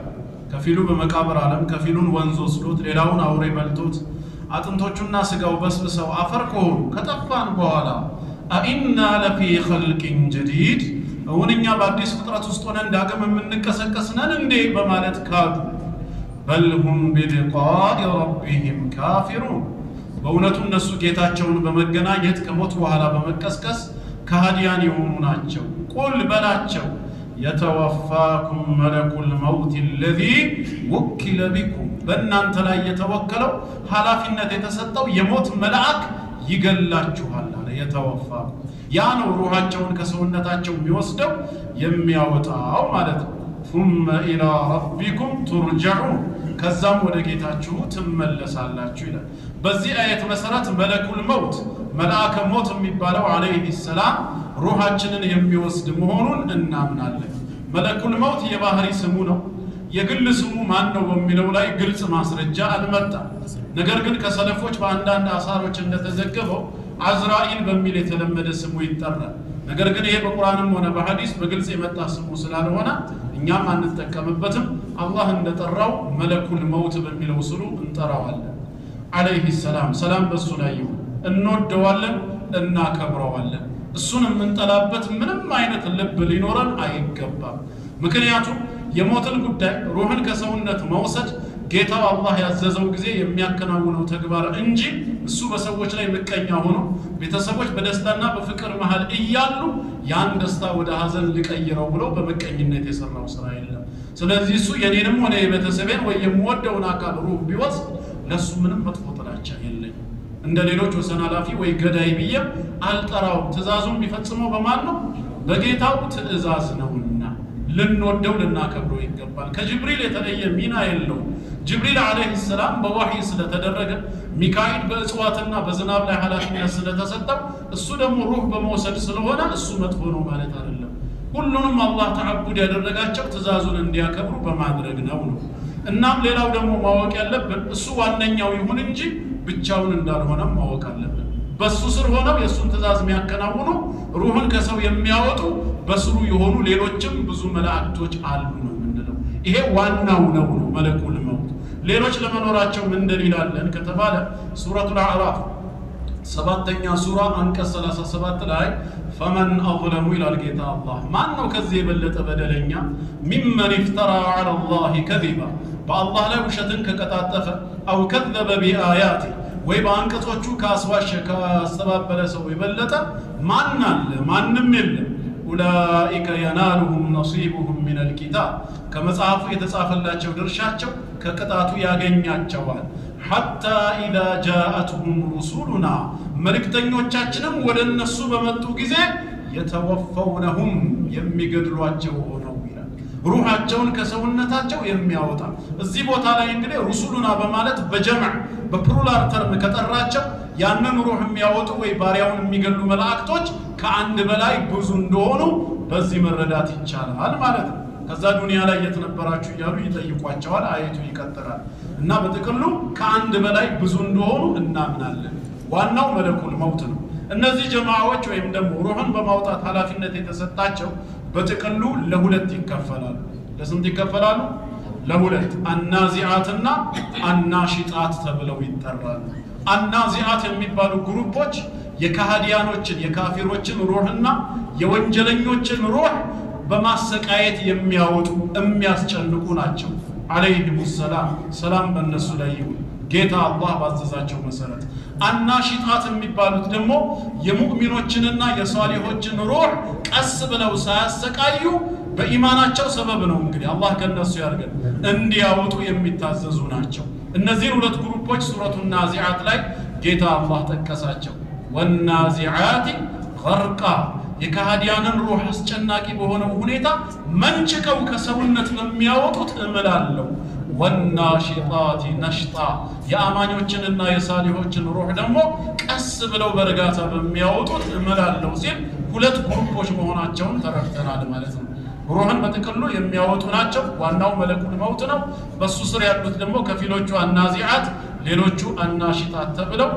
ከፊሉ በመቃብር ዓለም ከፊሉን ወንዝ ወስዶት ሌላውን አውሬ በልቶት አጥንቶቹና ስጋው በስብሰው አፈር ከሆኑ ከጠፋን በኋላ አኢና ለፊ ኸልቅን ጀዲድ እውን እኛ በአዲስ ፍጥረት ውስጥ ሆነን ዳግም የምንቀሰቀስ ነን እንዴ በማለት ካዱ። በል ሁም ቢሊቃኢ ረቢሂም ካፊሩን በእውነቱ እነሱ ጌታቸውን በመገናኘት ከሞት በኋላ በመቀስቀስ ከሃዲያን የሆኑ ናቸው። ቁል በላቸው የተወፋኩም መለኩል መውት አለዚ ወኪለ ቢኩም በእናንተ ላይ የተወከለው ኃላፊነት የተሰጠው የሞት መልአክ ይገላችኋል አለ። የተወፋኩም ያ ነው ሩሃቸውን ከሰውነታቸው የሚወስደው የሚያወጣው ማለት ነው። ثم إلى ربكم ترجعون ከዛም ወደ ጌታችሁ ትመለሳላችሁ ይላል። በዚህ አየት መሰረት መለኩል መውት መልአከ ሞት የሚባለው አለይሂ ሰላም ሩሃችንን የሚወስድ መሆኑን እናምናለን። መለኩል መውት የባህሪ ስሙ ነው። የግል ስሙ ማን ነው በሚለው ላይ ግልጽ ማስረጃ አልመጣም። ነገር ግን ከሰለፎች በአንዳንድ አሳሮች እንደተዘገበው አዝራኢል በሚል የተለመደ ስሙ ይጠራል። ነገር ግን ይሄ በቁርአንም ሆነ በሐዲስ በግልጽ የመጣ ስሙ ስላልሆነ እኛም አንጠቀምበትም። አላህ እንደጠራው መለኩል መውት በሚለው ስሉ እንጠራዋለን። አለይሂ ሰላም ሰላም በሱ ላይ ይሁን። እንወደዋለን፣ እናከብረዋለን። እሱን የምንጠላበት ምንም አይነት ልብ ሊኖረን አይገባም። ምክንያቱም የሞትን ጉዳይ ሩህን ከሰውነት መውሰድ ጌታው አላህ ያዘዘው ጊዜ የሚያከናውነው ተግባር እንጂ እሱ በሰዎች ላይ ምቀኛ ሆኖ ቤተሰቦች በደስታና በፍቅር መሃል እያሉ ያን ደስታ ወደ ሀዘን ሊቀይረው ብሎ በምቀኝነት የሰራው ስራ የለም። ስለዚህ እሱ የኔንም ሆነ የቤተሰቤን ወይ የምወደውን አካል ሩህ ቢወስድ ለሱ ምንም መጥፎ ጥላቻ የለኝም። እንደ ሌሎች ወሰን አላፊ ወይ ገዳይ ብዬ አልጠራውም። ትእዛዙን የሚፈጽመው በማን ነው? በጌታው ትእዛዝ ነውና ልንወደው ልናከብረው ይገባል። ከጅብሪል የተለየ ሚና የለውም። ጅብሪል አለይሂ ሰላም በዋህይ ስለተደረገ፣ ሚካኤል በእጽዋትና በዝናብ ላይ ኃላፊነት ስለተሰጠው እሱ ደግሞ ሩህ በመውሰድ ስለሆነ እሱ መጥፎ ነው ማለት አይደለም። ሁሉንም አላህ ተዓቡድ ያደረጋቸው ትእዛዙን እንዲያከብሩ በማድረግ ነው። እናም ሌላው ደግሞ ማወቅ ያለብን እሱ ዋነኛው ይሁን እንጂ ብቻውን እንዳልሆነም ማወቅ አለብን። በሱ ስር ሆነው የሱን ትእዛዝ የሚያከናውኑ ሩህን ከሰው የሚያወጡ በስሩ የሆኑ ሌሎችም ብዙ መላእክቶች አሉ ነው የምንለው። ይሄ ዋናው ነው መለኩል መውት። ሌሎች ለመኖራቸው ምን ደሊል አለን ከተባለ ሱረቱል አዕራፍ 7ኛ ሱራ አንቀጽ 37 ላይ ፈመን አظለሙ ይላል ጌታ አላህ። ማን ነው ከዚህ የበለጠ በደለኛ ሚመን ኢፍተራ ዐላ አላህ ከዚባ በአላህ ላይ ውሸትን ከቀጣጠፈ አው ከዘበ ቢአያቲ ወይ በአንቀጾቹ ካስዋሸ ካስተባበለ ሰው የበለጠ ማን አለ? ማንም የለም። ኡላኢከ የናሉሁም ነሲቡሁም ሚነል ኪታብ ከመጽሐፉ የተጻፈላቸው ድርሻቸው ከቅጣቱ ያገኛቸዋል። ሐታ ኢዛ ጃአትሁም ሩሱሉና መልእክተኞቻችንም ወደ እነሱ በመጡ ጊዜ የተወፈውነሁም የሚገድሏቸው ሆነው ይላል። ሩሃቸውን ከሰውነታቸው የሚያወጣ እዚህ ቦታ ላይ እንግዲህ ሩሱሉና በማለት በጀምዕ በፕሉራል ተርም ከጠራቸው ያንን ሩህ የሚያወጡ ወይ ባሪያውን የሚገሉ መላእክቶች ከአንድ በላይ ብዙ እንደሆኑ በዚህ መረዳት ይቻላል ማለት ነው። ከዛ ዱንያ ላይ የት ነበራችሁ እያሉ ይጠይቋቸዋል። አየቱ ይቀጥላል እና በጥቅሉ ከአንድ በላይ ብዙ እንደሆኑ እናምናለን። ዋናው መለኩል መውት ነው። እነዚህ ጀማዓዎች ወይም ደግሞ ሩህን በማውጣት ኃላፊነት የተሰጣቸው በጥቅሉ ለሁለት ይከፈላሉ። ለስንት ይከፈላሉ? ለሁለት አናዚዓትና አናሽጣት ተብለው ይጠራሉ። አናዚዓት የሚባሉ ግሩፖች የካህዲያኖችን የካፊሮችን ሩህና የወንጀለኞችን ሩህ በማሰቃየት የሚያወጡ የሚያስጨንቁ ናቸው። አለይሂሙ ሰላም ሰላም በእነሱ ላይ ይሁን ጌታ አላህ ባዘዛቸው መሰረት። አናሽጣት የሚባሉት ደግሞ የሙእሚኖችንና የሷሊሆችን ሩህ ቀስ ብለው ሳያሰቃዩ በኢማናቸው ሰበብ ነው እንግዲህ አላህ ከነሱ ያርገን እንዲያወጡ የሚታዘዙ ናቸው። እነዚህ ሁለት ግሩፖች ሱረቱ ናዚዓት ላይ ጌታ አላህ ጠቀሳቸው። ወናዚዓቲ ገርቃ የካህዲያንን ሩህ አስጨናቂ በሆነው ሁኔታ መንጭቀው ከሰውነት በሚያወጡት እምላለሁ። ወናሽጣቲ ነሽጣ የአማኞችንና የሳሊሆችን ሩህ ደግሞ ቀስ ብለው በእርጋታ በሚያወጡት እምላለሁ ሲል ሁለት ግሩፖች መሆናቸውን ተረድተናል ማለት ነው። ሩህን በጥቅሉ የሚያወጡ ናቸው። ዋናው መለኩል መውት ነው። በሱ ስር ያሉት ደግሞ ከፊሎቹ አናዚዓት፣ ሌሎቹ አናሽጣት ተብለው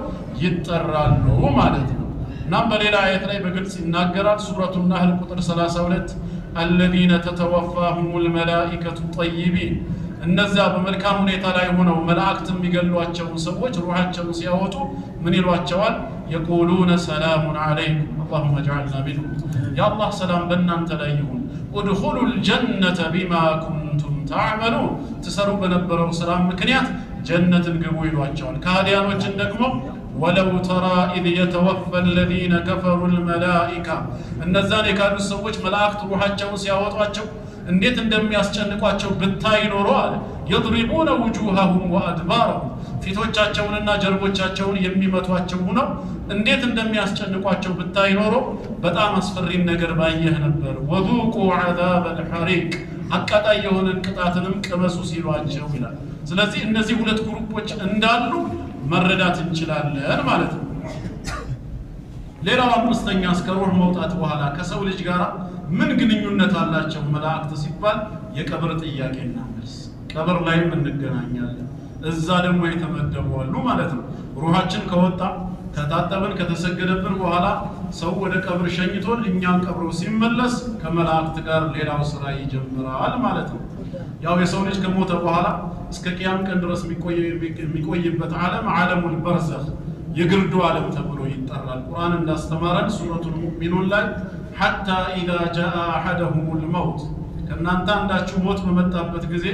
ይጠራሉ ማለት ነው። እናም በሌላ አየት ላይ በግልጽ ይናገራል። ሱረቱ ናህል ቁጥር 32 الذين تتوفاهم الملائكة طيبين እነዚያ በመልካም ሁኔታ ላይ ሆነው መላእክት የሚገሏቸውን ሰዎች ሩሃቸውን ሲያወጡ ምን ይሏቸዋል? يقولون سلام عليكم اللهم اجعلنا منهم يا الله سلام በእናንተ ላይ ይሁን ادخلوا الجنة بما كنتم تعملون ተሰሩ በነበረው ስራ ምክንያት ጀነትን ግቡ ይሏቸዋል። ካህዲያኖችን ደግሞ ولو ترى إذ يتوفى الذين كفروا الملائكة እነዛን የካዱ ሰዎች መላእክት ሩሃቸውን ሲያወጧቸው እንዴት እንደሚያስጨንቋቸው ብታይ ኖሮ አለ يضربون وجوههم وأدبارهم ፊቶቻቸውንና ጀርቦቻቸውን የሚመቷቸው ሆነው እንዴት እንደሚያስጨንቋቸው ብታይ ኖሮ በጣም አስፈሪ ነገር ባየህ ነበር። وذوقوا عذاب الحريق አቃጣይ የሆነን ቅጣትንም ቅመሱ ሲሏቸው ይላል። ስለዚህ እነዚህ ሁለት ግሩፖች እንዳሉ መረዳት እንችላለን ማለት ነው። ሌላው አምስተኛ እስከ ሩህ መውጣት በኋላ ከሰው ልጅ ጋር ምን ግንኙነት አላቸው መላእክት ሲባል የቀብር ጥያቄና መልስ። ቀብር ላይም እንገናኛለን። እዛ ደግሞ የተመደቡ አሉ ማለት ነው። ሩሃችን ከወጣ ከታጠብን ከተሰገደብን በኋላ ሰው ወደ ቀብር ሸኝቶን እኛን ቀብሮ ሲመለስ ከመላእክት ጋር ሌላው ስራ ይጀምራል ማለት ነው። ያው የሰው ልጅ ከሞተ በኋላ እስከ ቂያም ቀን ድረስ የሚቆይበት ዓለም ዓለሙል በርዘኽ የግርዱ ዓለም ተብሎ ይጠራል። ቁርአን እንዳስተማረን ሱረቱል ሙእሚኑን ላይ ሐታ ኢዛ ጃአ አሐደሁሙል መውት ከእናንተ አንዳችሁ ሞት በመጣበት ጊዜ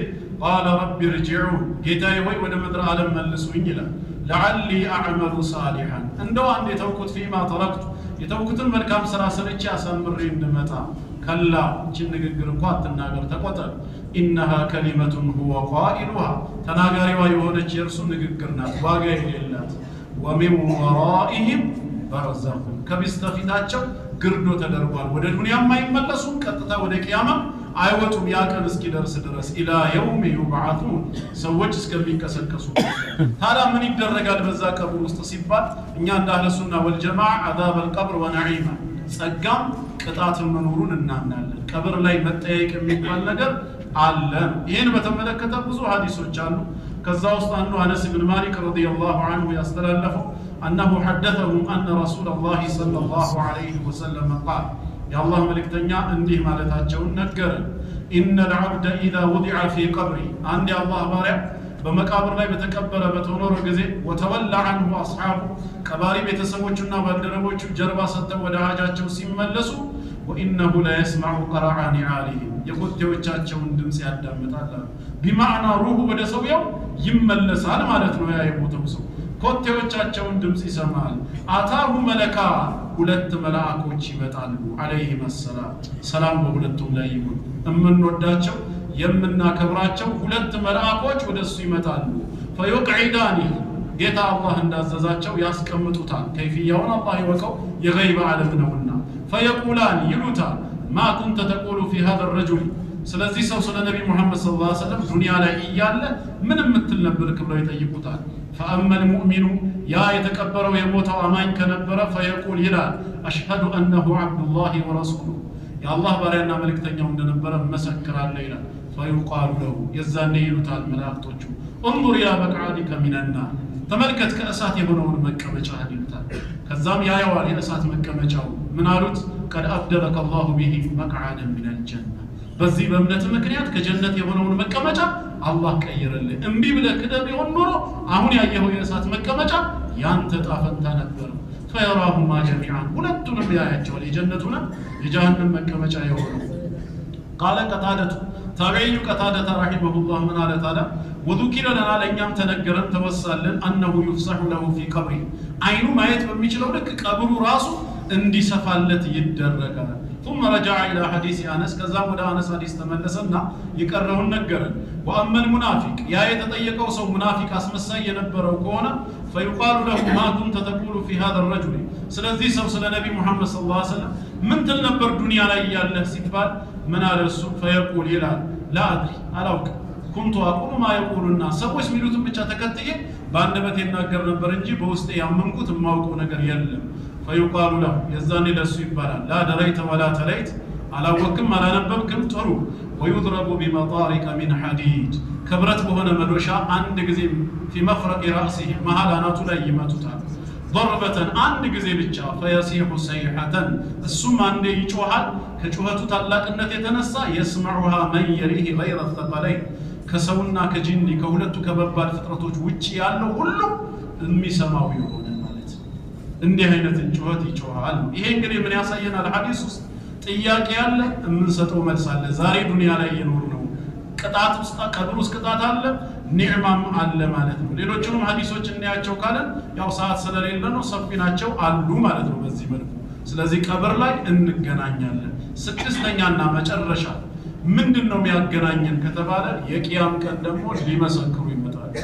ቃለ ረቢ ርጅዑን ጌታዬ ሆይ ወደ ምድር ዓለም መልሱኝ ይላል። ለዓሊ አዕመሉ ሳሊሐን እንደው አንድ የተውኩት ፊማ ተረክቱ የተውኩትን መልካም ስራ ሰርቼ አሳምሬ እንድመጣ ከላ እችን ንግግር እንኳ አትናገር ተቆጠር ኢነሃ ከሊመቱን ሁወ ቃኢሉሃ ተናጋሪዋ የሆነች የእርሱ ንግግር ናት ዋጋ የሌላት ወሚን ወራኢህም በርዘኹን ከበስተፊታቸው ግርዶ ተደርጓል። ወደ ዱንያም አይመለሱም፣ ቀጥታ ወደ ቂያማ አይወጡም ያ ቀን እስኪደርስ ድረስ ኢላ የውም ዩብዓቱን ሰዎች እስከሚቀሰቀሱ። ታዲያ ምን ይደረጋል በዛ ቀብር ውስጥ ሲባል እኛ እንደ አህለ ሱና ወልጀማዓ አዛበል ቀብር ወነዒማ ጸጋም ቅጣትን መኖሩን እናምናለን። ቀብር ላይ መጠየቅ የሚባል ነገር አለ። ይህን በተመለከተ ብዙ ሐዲሶች አሉ። ከዛ ውስጥ አንዱ አነስ ብን ማሊክ ረዲየላሁ ዐንሁ ያስተላለፈው أنه حدثهم أن رسول الله صلى الله عليه وسلم قال يا الله ملكتنيا انديه مالتاچون نگرن إن العبد إذا وضع في قبري عند الله بارع بمقابر ላይ በተቀበረ በተኖረ ጊዜ وتولى عنه أصحابه ቀባሪ ቤተሰቦቹና ባልደረቦቹ ጀርባ ሰጥተው ወደ ሀጃቸው ሲመለሱ وإنه لا يسمع قرع نعالهم የኮቴዎቻቸውን ድምጽ ያዳምጣል። بمعنى روح ወደ ሰውየው ይመለሳል ማለት ነው። ያ የሞተው ሰው ኮቴዎቻቸውን ድምጽ ይሰማል። አታሁ መለካ ሁለት መላእክቶች ይመጣሉ አለይሂም ሰላም ሰላም በሁለቱም ላይ ይሁን። እምንወዳቸው የምናከብራቸው ሁለት መላእክቶች ወደሱ ይመጣሉ። ፈዩቅዒዳኒ ጌታ አላህ እንዳዘዛቸው ያስቀምጡታል። ከይፍያውን አላህ ይወቀው የገይብ ዓለም ነውና። ፈየቁላን ይሉታል ማ ኩንተ ተቁሉ ፊ ሃዛ الرجل ስለዚህ ሰው ስለ ነብይ መሐመድ ሰለላሁ ዐለይሂ ወሰለም ዱንያ ላይ እያለ ምን ምትል ነበር ብለው ይጠይቁታል። فأما المؤمن يا يتكبروا يموتوا أمان كنبرة فيقول هلا أشهد أنه عبد الله ورسوله يا الله بارينا ملك تنيهم دنبرة مسكر الليلة فيقال له يزاني يلتال ملاقتوچو انظر إلى مقعدك من النار تملكت كأسات يبنون مكة مجاهد يلتال كذام يا يوالي أسات مكة مجاهد من قالت قد أبدلك الله به مقعدا من الجنة በዚህ በእምነት ምክንያት ከጀነት የሆነውን መቀመጫ አላህ ቀይረልህ። እምቢ ብለህ ክደህ ቢሆን ኖሮ አሁን ያየኸው የእሳት መቀመጫ ያንተ ዕጣ ፈንታ ነበር። ፈየራሁማ ጀሚዓን ሁለቱንም ያያቸዋል፣ የጀነቱን የጀሃነም መቀመጫ የሆነው። ቃለ ቀታደቱ ታቢዒዩ ቀታደተ ረሒመሁላህ ምን አለ ታዲያ ወዙኪረ ለና ለእኛም ተነገረን ተወሳለን አነሁ ዩፍሰሑ ለሁ ፊ ቀብሪ አይኑ ማየት በሚችለው ልክ ቀብሩ ራሱ እንዲሰፋለት ይደረጋል። ثم رجع إلى حديث أنس كذا ودا أنس حديث تملسنا يقررون نجرن وأما المنافق يا يتطيقوا سو منافق أسمسا ينبروا كونا فيقال له ما كنت تقول في هذا الرجل سلذي سو سل نبي محمد صلى الله عليه وسلم من تنبر دنيا لا يالله سبال من على السوق فيقول يلا لا أدري ألاوك كنت أقول ما يقول الناس سويس ميلوتن بيتشا تكتيه باندبت يناقر نبر انجي بوستي يامنكوت ماوكو نجر يلم فيقال له يزاني لسو يبالا لا دريت ولا تليت على وكم على نببكم ترو ويضرب بمطارق من حديد كبرت بهنا مدوشا عند قزيم في مفرق رأسه مهالاناتو لا يماتوتا ضربة عند قزيم بيتشا فيصيح سيحة السم عند يجوهال كجوهتو تلاك النتي تنسى يسمعها من يريه غير الثقلين كسونا كجني كولدتو كببال فترتوج وجي يالو كله المي سماوي يهون እንዲህ አይነት ጩኸት ይጮሃል። ይሄ እንግዲህ ምን ያሳየናል? ሐዲስ ውስጥ ጥያቄ አለ፣ የምንሰጠው መልስ አለ። ዛሬ ዱንያ ላይ እየኖሩ ነው። ቅጣት ውስጥ ቀብር ውስጥ ቅጣት አለ፣ ኒዕማም አለ ማለት ነው። ሌሎቹንም ሐዲሶች እናያቸው ካለን ያው ሰዓት ስለሌለ ነው፣ ሰፊ ናቸው አሉ ማለት ነው በዚህ መልኩ። ስለዚህ ቀብር ላይ እንገናኛለን። ስድስተኛና መጨረሻ ምንድነው የሚያገናኘን ከተባለ የቂያም ቀን ደግሞ ሊመሰክሩ ይመጣሉ።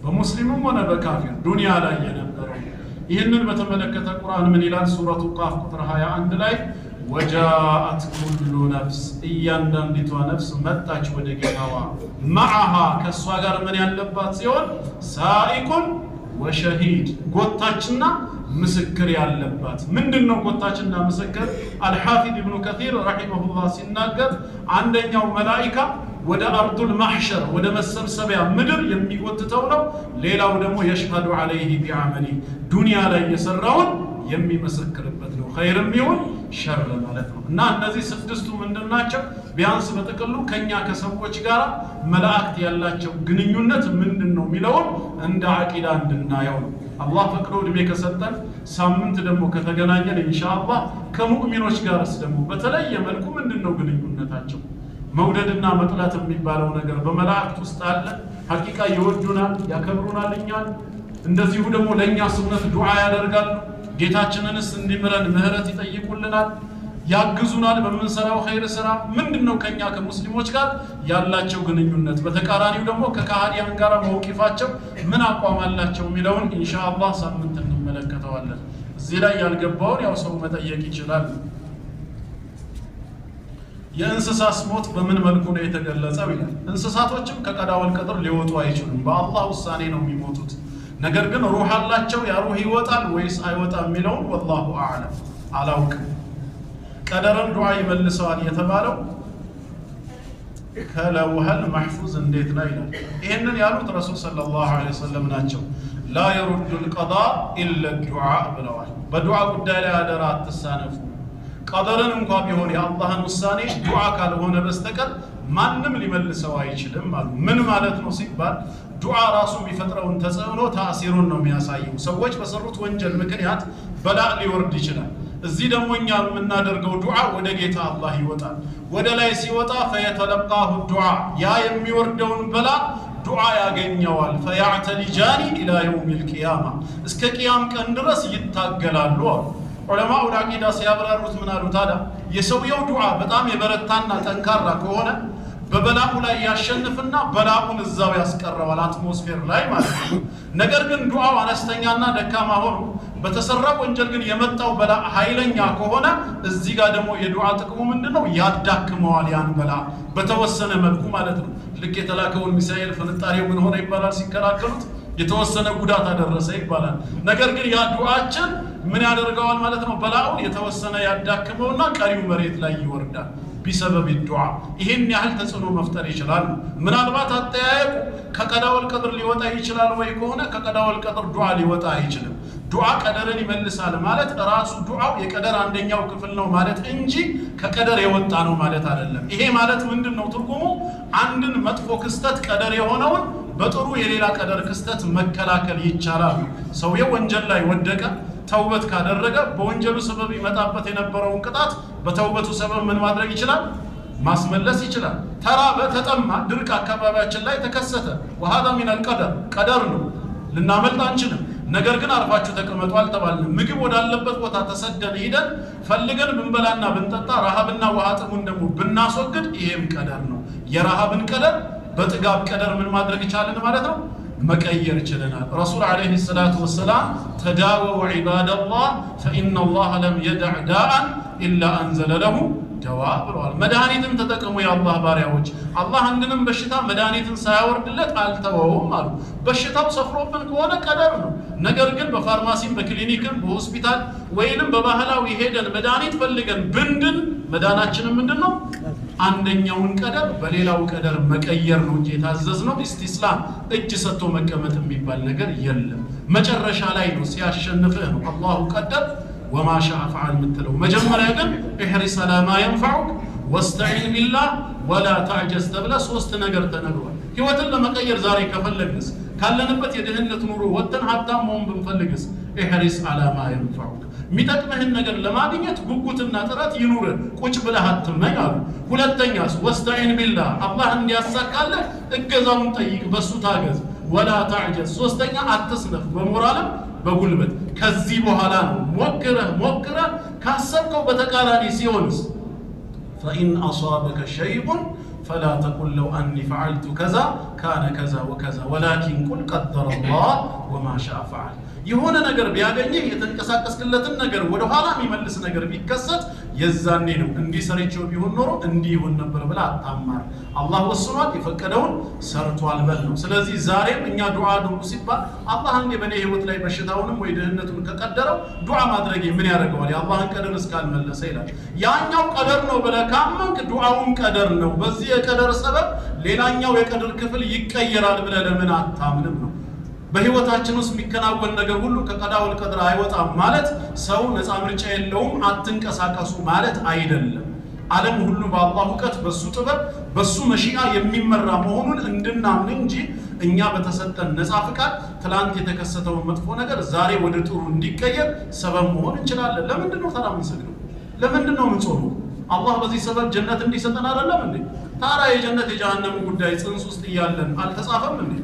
በሙስሊሙም ሆነ በካፊር ዱንያ ላይ የነበረው ይህንን በተመለከተ ቁርአን ምን ይላል? ሱረቱ ቃፍ ቁጥር 21 ላይ ወጃአት ኩሉ ነፍስ እያንዳንዲቷ ነፍስ መጣች ወደ ጌታዋ ማዓሃ ከእሷ ጋር ምን ያለባት ሲሆን ሳኢቁን ወሸሂድ ጎታችና ምስክር ያለባት። ምንድነው ጎታችና ምስክር? አልሐፊዝ ኢብኑ ከሲር ረሂመሁላህ ሲናገር አንደኛው መላኢካ ወደ አርዱል ማህሸር ወደ መሰብሰቢያ ምድር የሚጎትተው ነው። ሌላው ደግሞ የሽሃዱ ዐለይሂ ቢዐመሊ ዱንያ ላይ የሰራውን የሚመሰክርበት ነው፣ ኸይርም ይሁን ሸር ማለት ነው። እና እነዚህ ስድስቱ ምንድናቸው? ቢያንስ በጥቅሉ ከኛ ከሰዎች ጋር መላእክት ያላቸው ግንኙነት ምንድነው የሚለውን እንደ አቂዳ እንድናየው ነው። አላህ ፈቅዶ እድሜ ከሰጠን ሳምንት ደግሞ ከተገናኘን ኢንሻአላህ ከሙእሚኖች ጋርስ ደግሞ በተለየ መልኩ ምንድነው ግንኙነታቸው? መውደድና መጥላት የሚባለው ነገር በመላእክት ውስጥ አለ። ሐቂቃ ይወዱናል፣ ያከብሩናል እኛን። እንደዚሁ ደግሞ ለኛ ሱነት ዱዓ ያደርጋሉ። ጌታችንንስ እንዲምረን ምህረት ይጠይቁልናል፣ ያግዙናል በምንሰራው ኸይር ስራ። ምንድነው ከኛ ከሙስሊሞች ጋር ያላቸው ግንኙነት? በተቃራኒው ደግሞ ከካህዲያን ጋር መውቂፋቸው ምን አቋም አላቸው የሚለውን ኢንሻአላህ ሳምንት እንመለከተዋለን። እዚህ ላይ ያልገባውን ያው ሰው መጠየቅ ይችላል። የእንስሳት ሞት በምን መልኩ ነው የተገለጸው ይላል። እንስሳቶችም ከቀዳወል ቀጥር ሊወጡ አይችሉም፣ በአላህ ውሳኔ ነው የሚሞቱት። ነገር ግን ሩህ አላቸው። ያ ሩህ ይወጣል ወይስ አይወጣም የሚለውን ወላሁ አዕለም አላውቅም። ቀደረን ዱዓ ይመልሰዋል የተባለው ከለውሃል መሕፉዝ እንዴት ነው ይላል። ይህንን ያሉት ረሱል ሰለላሁ ዐለይሂ ወሰለም ናቸው። ላ የሩዱ ልቀዳ ኢለ ዱዓ ብለዋል። በዱዓ ጉዳይ ላይ አደራ አትሳነፉ። ቀደርን እንኳ ቢሆን የአላህን ውሳኔ ዱዓ ካልሆነ በስተቀር ማንም ሊመልሰው አይችልም አሉ። ምን ማለት ነው ሲባል ዱዓ ራሱ የሚፈጥረውን ተጽዕኖ ታእሲሩን ነው የሚያሳየው። ሰዎች በሰሩት ወንጀል ምክንያት በላእ ሊወርድ ይችላል። እዚህ ደግሞ እኛ የምናደርገው ዱዓ ወደ ጌታ አላህ ይወጣል። ወደ ላይ ሲወጣ ፈየተለቃሁ ዱዓ ያ የሚወርደውን በላእ ዱዓ ያገኘዋል። ፈያዕተሊጃኒ ኢላ የውሚል ቂያማ እስከ ቂያም ቀን ድረስ ይታገላሉ አሉ። ዑለማው አቂዳ ሲያብራሩት ምን አሉ ታዲያ? የሰውየው ዱዓ በጣም የበረታና ጠንካራ ከሆነ በበላኡ ላይ ያሸንፍና በላኡን እዛው ያስቀረዋል፣ አትሞስፌር ላይ ማለት ነው። ነገር ግን ዱዓው አነስተኛና ደካማ ሆኖ በተሰራ ወንጀል ግን የመጣው በላ ኃይለኛ ከሆነ እዚህ ጋር ደግሞ የዱዓ ጥቅሙ ምንድነው? ያዳክመዋል ያን በላ በተወሰነ መልኩ ማለት ነው። ልክ የተላከውን ሚሳኤል ፍንጣሬው ምን ሆነ ይባላል ሲከራከሩት? የተወሰነ ጉዳት አደረሰ ይባላል። ነገር ግን ያ ዱዓችን ምን ያደርገዋል ማለት ነው? በላውን የተወሰነ ያዳክመውና ቀሪው መሬት ላይ ይወርዳል። ቢሰበብ ዱዓ ይሄን ያህል ተጽዕኖ መፍጠር ይችላል። ምናልባት አጠያየቁ ከቀዳወል ቀድር ሊወጣ ይችላል ወይ ከሆነ ከቀዳወል ቀድር ዱዓ ሊወጣ አይችልም። ዱዓ ቀደርን ይመልሳል ማለት ራሱ ዱዓው የቀደር አንደኛው ክፍል ነው ማለት እንጂ ከቀደር የወጣ ነው ማለት አይደለም። ይሄ ማለት ምንድነው ትርጉሙ? አንድን መጥፎ ክስተት ቀደር የሆነውን በጥሩ የሌላ ቀደር ክስተት መከላከል ይቻላል። ሰውየው ወንጀል ላይ ወደቀ፣ ተውበት ካደረገ በወንጀሉ ሰበብ ይመጣበት የነበረውን ቅጣት በተውበቱ ሰበብ ምን ማድረግ ይችላል? ማስመለስ ይችላል። ተራበ፣ ተጠማ፣ ድርቅ አካባቢያችን ላይ ተከሰተ። وهذا من القدر ቀደር ነው፣ ልናመልጥ አንችልም። ነገር ግን አርፋችሁ ተቀመጡ አልተባልንም። ምግብ ወዳለበት ቦታ ተሰደን ሄደን ፈልገን ብንበላና ብንጠጣ ረሃብና ውሃ ጥሙን ደግሞ ብናስወግድ ይሄም ቀደር ነው። የረሃብን ቀደር በጥጋብ ቀደር ምን ማድረግ ይቻላል ማለት ነው? መቀየር ይችላል። ረሱል አለይሂ ሰላቱ ወሰላም ተዳወው ዒባደላህ فإن الله لم يدع داء إلا أنزل له ደዋ ብለዋል። መድኃኒትን ተጠቀሙ የአላህ ባሪያዎች፣ አላህ አንድንም በሽታ መድኃኒትን ሳያወርድለት አልተወውም አሉ። በሽታው ሰፍሮብን ከሆነ ቀደር ነው። ነገር ግን በፋርማሲም በክሊኒክም በሆስፒታል ወይንም በባህላዊ ሄደን መድኃኒት ፈልገን ብንድን መዳናችንም ምንድነው? አንደኛውን ቀደር በሌላው ቀደር መቀየር ነው እንጂ የታዘዝነው ኢስቲስላም እጅ ሰጥቶ መቀመጥ የሚባል ነገር የለም። መጨረሻ ላይ ነው ሲያሸንፍህ ነው አላሁ ቀደር وما شاء فعل مثله. مجمّريا ግን احرص على ما ينفعك واستعن بالله ولا تعجز ተብለ ሶስት ነገር ተነግሯል። ህይወትን ለመቀየር ዛሬ ከፈለግስ ካለንበት የድህነት ኑሮ ወጥተን ሀብታም መሆን ብንፈልግስ احرص على ما ينفعك የሚጠቅምህን ነገር ለማግኘት ጉጉትና ጥረት ይኑር፣ ቁጭ ብለህ አትመኝ አሉ። ሁለተኛስ واستعن بالله አላህ እንዲያሳካልህ እገዛውን ጠይቅ፣ በሱ ታገዝ። ولا تعجز ሶስተኛ አትስነፍ በሞራልም በጉልበት። ከዚህ በኋላ ነው ሞክረህ ካሰብከው በተቃራኒ ሲሆንስ فإن أصابك شيء فلا تقل لو أني فعلت كذا كان كذا وكذا ولكن قل قدر الله وما شاء فعل. የሆነ ነገር ቢያገኝህ የተንቀሳቀስክለትን ነገር ወደ ኋላ የሚመልስ ነገር ቢከሰት የዛኔ ነው እንዲህ ሰርቼው ቢሆን ኖሮ እንዲህ ይሆን ነበር ብላ አታማር። አላህ ወስኗል፣ የፈቀደውን ሰርቷል በል ነው። ስለዚህ ዛሬም እኛ ዱዓ አድርጉ ሲባል አላህ እንደ በኔ ህይወት ላይ በሽታውንም ወይ ድህነቱን ከቀደረው ዱዓ ማድረግ ምን ያደርገዋል? የአላህን ቀደር እስካልመለሰ ይላል። ያኛው ቀደር ነው ብለህ ካመንክ ዱዓውን ቀደር ነው። በዚህ የቀደር ሰበብ ሌላኛው የቀደር ክፍል ይቀየራል ብለህ ለምን አታምንም ነው። በህይወታችን ውስጥ የሚከናወን ነገር ሁሉ ከቀዳውል ቀድር አይወጣም ማለት ሰው ነፃ ምርጫ የለውም አትንቀሳቀሱ ማለት አይደለም። ዓለም ሁሉ በአላህ ዕውቀት በሱ ጥበብ በሱ መሺአ የሚመራ መሆኑን እንድናምን እንጂ እኛ በተሰጠን ነፃ ፍቃድ ትላንት የተከሰተውን መጥፎ ነገር ዛሬ ወደ ጥሩ እንዲቀየር ሰበብ መሆን እንችላለን። ለምንድን ነው ታዲያ የምንሰግደው? ለምንድን ነው የምንጾመው? አላህ በዚህ ሰበብ ጀነት እንዲሰጠን አይደለም እንዴ? ታዲያ የጀነት የጀሃነም ጉዳይ ጽንስ ውስጥ እያለን አልተጻፈም እንዴ?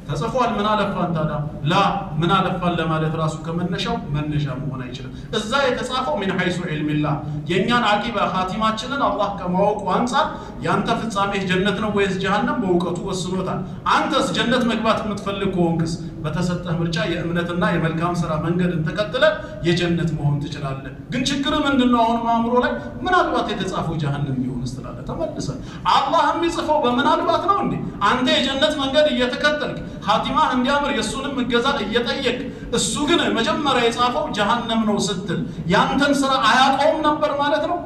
ተጽፏል። ምን አለፋን ታዲያ? ላ ምን አለፋን ለማለት ራሱ ከመነሻው መነሻ መሆን አይችልም። እዛ የተጻፈው ምን ሐይሱ ዒልሚላህ የኛን አቂባ ኻቲማችንን አላህ ከማወቁ አንፃር ያንተ ፍጻሜ ጀነት ነው ወይስ ጀሃነም በእውቀቱ ወስኖታል። አንተስ ጀነት መግባት የምትፈልግ ከሆንክስ በተሰጠህ ምርጫ የእምነትና የመልካም ስራ መንገድን ተከትለ የጀነት መሆን ትችላለህ። ግን ችግር ምንድነው? አሁን ማምሮ ላይ ምናልባት የተጻፈው ጀሃነም ቢሆንስ ትላለህ። ተመልሰ አላህ የሚጽፈው በምናልባት ነው እንዴ? አንተ የጀነት መንገድ እየተከተልክ ኻቲማህ እንዲያምር የሱንም እገዛ እየጠየቅ እሱ ግን መጀመሪያ የጻፈው ጀሃነም ነው ስትል ያንተን ስራ አያውቀውም ነበር ማለት ነው።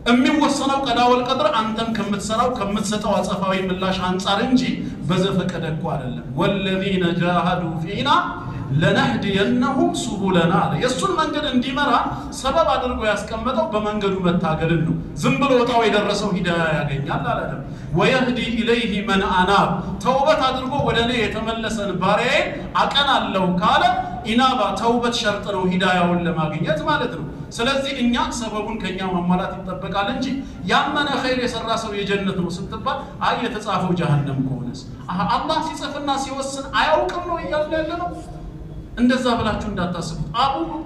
የሚወሰነው ቀዳወል ቀድር አንተም ከምትሰራው ከምትሰጠው አጸፋዊ ምላሽ አንፃር እንጂ በዘፈቀደ እኮ አይደለም። ወለዚነ ጃሃዱ ፊና ለነህዲየነሁም ሱቡለና የሱን መንገድ እንዲመራ ሰበብ አድርጎ ያስቀመጠው በመንገዱ መታገልን ነው። ዝም ብሎ ወጣው የደረሰው ሂዳያ ያገኛል አላለም። ወየህዲ ኢለይሂ መን አናብ ተውበት አድርጎ ወደኔ የተመለሰን ባሪያዬ አቀናለሁ ካለ ኢናባ ተውበት ሸርጥ ነው ሂዳያውን ለማግኘት ማለት ነው። ስለዚህ እኛ ሰበቡን ከኛ ማሟላት ይጠበቃል እንጂ ያመነ ኸይር የሰራ ሰው የጀነት ነው ስትባል አይ የተጻፈው ጀሃነም ከሆነስ አላህ ሲጽፍና ሲወስን አያውቅም ነው እያለ ያለ ነው። እንደዛ ብላችሁ እንዳታስቡት።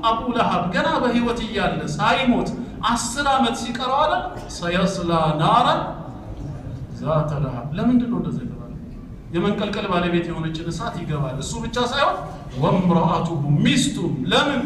አቡ ለሃብ ገና በህይወት እያለ ሳይሞት 10 ዓመት ሲቀረው አለ ሰየስላ ናራ ዛተ ለሃብ። ለምንድን ነው እንደዛ ይባላል? የመንቀልቀል ባለቤት የሆነችን እሳት ይገባል። እሱ ብቻ ሳይሆን ወምራአቱሁ ሚስቱም ለምን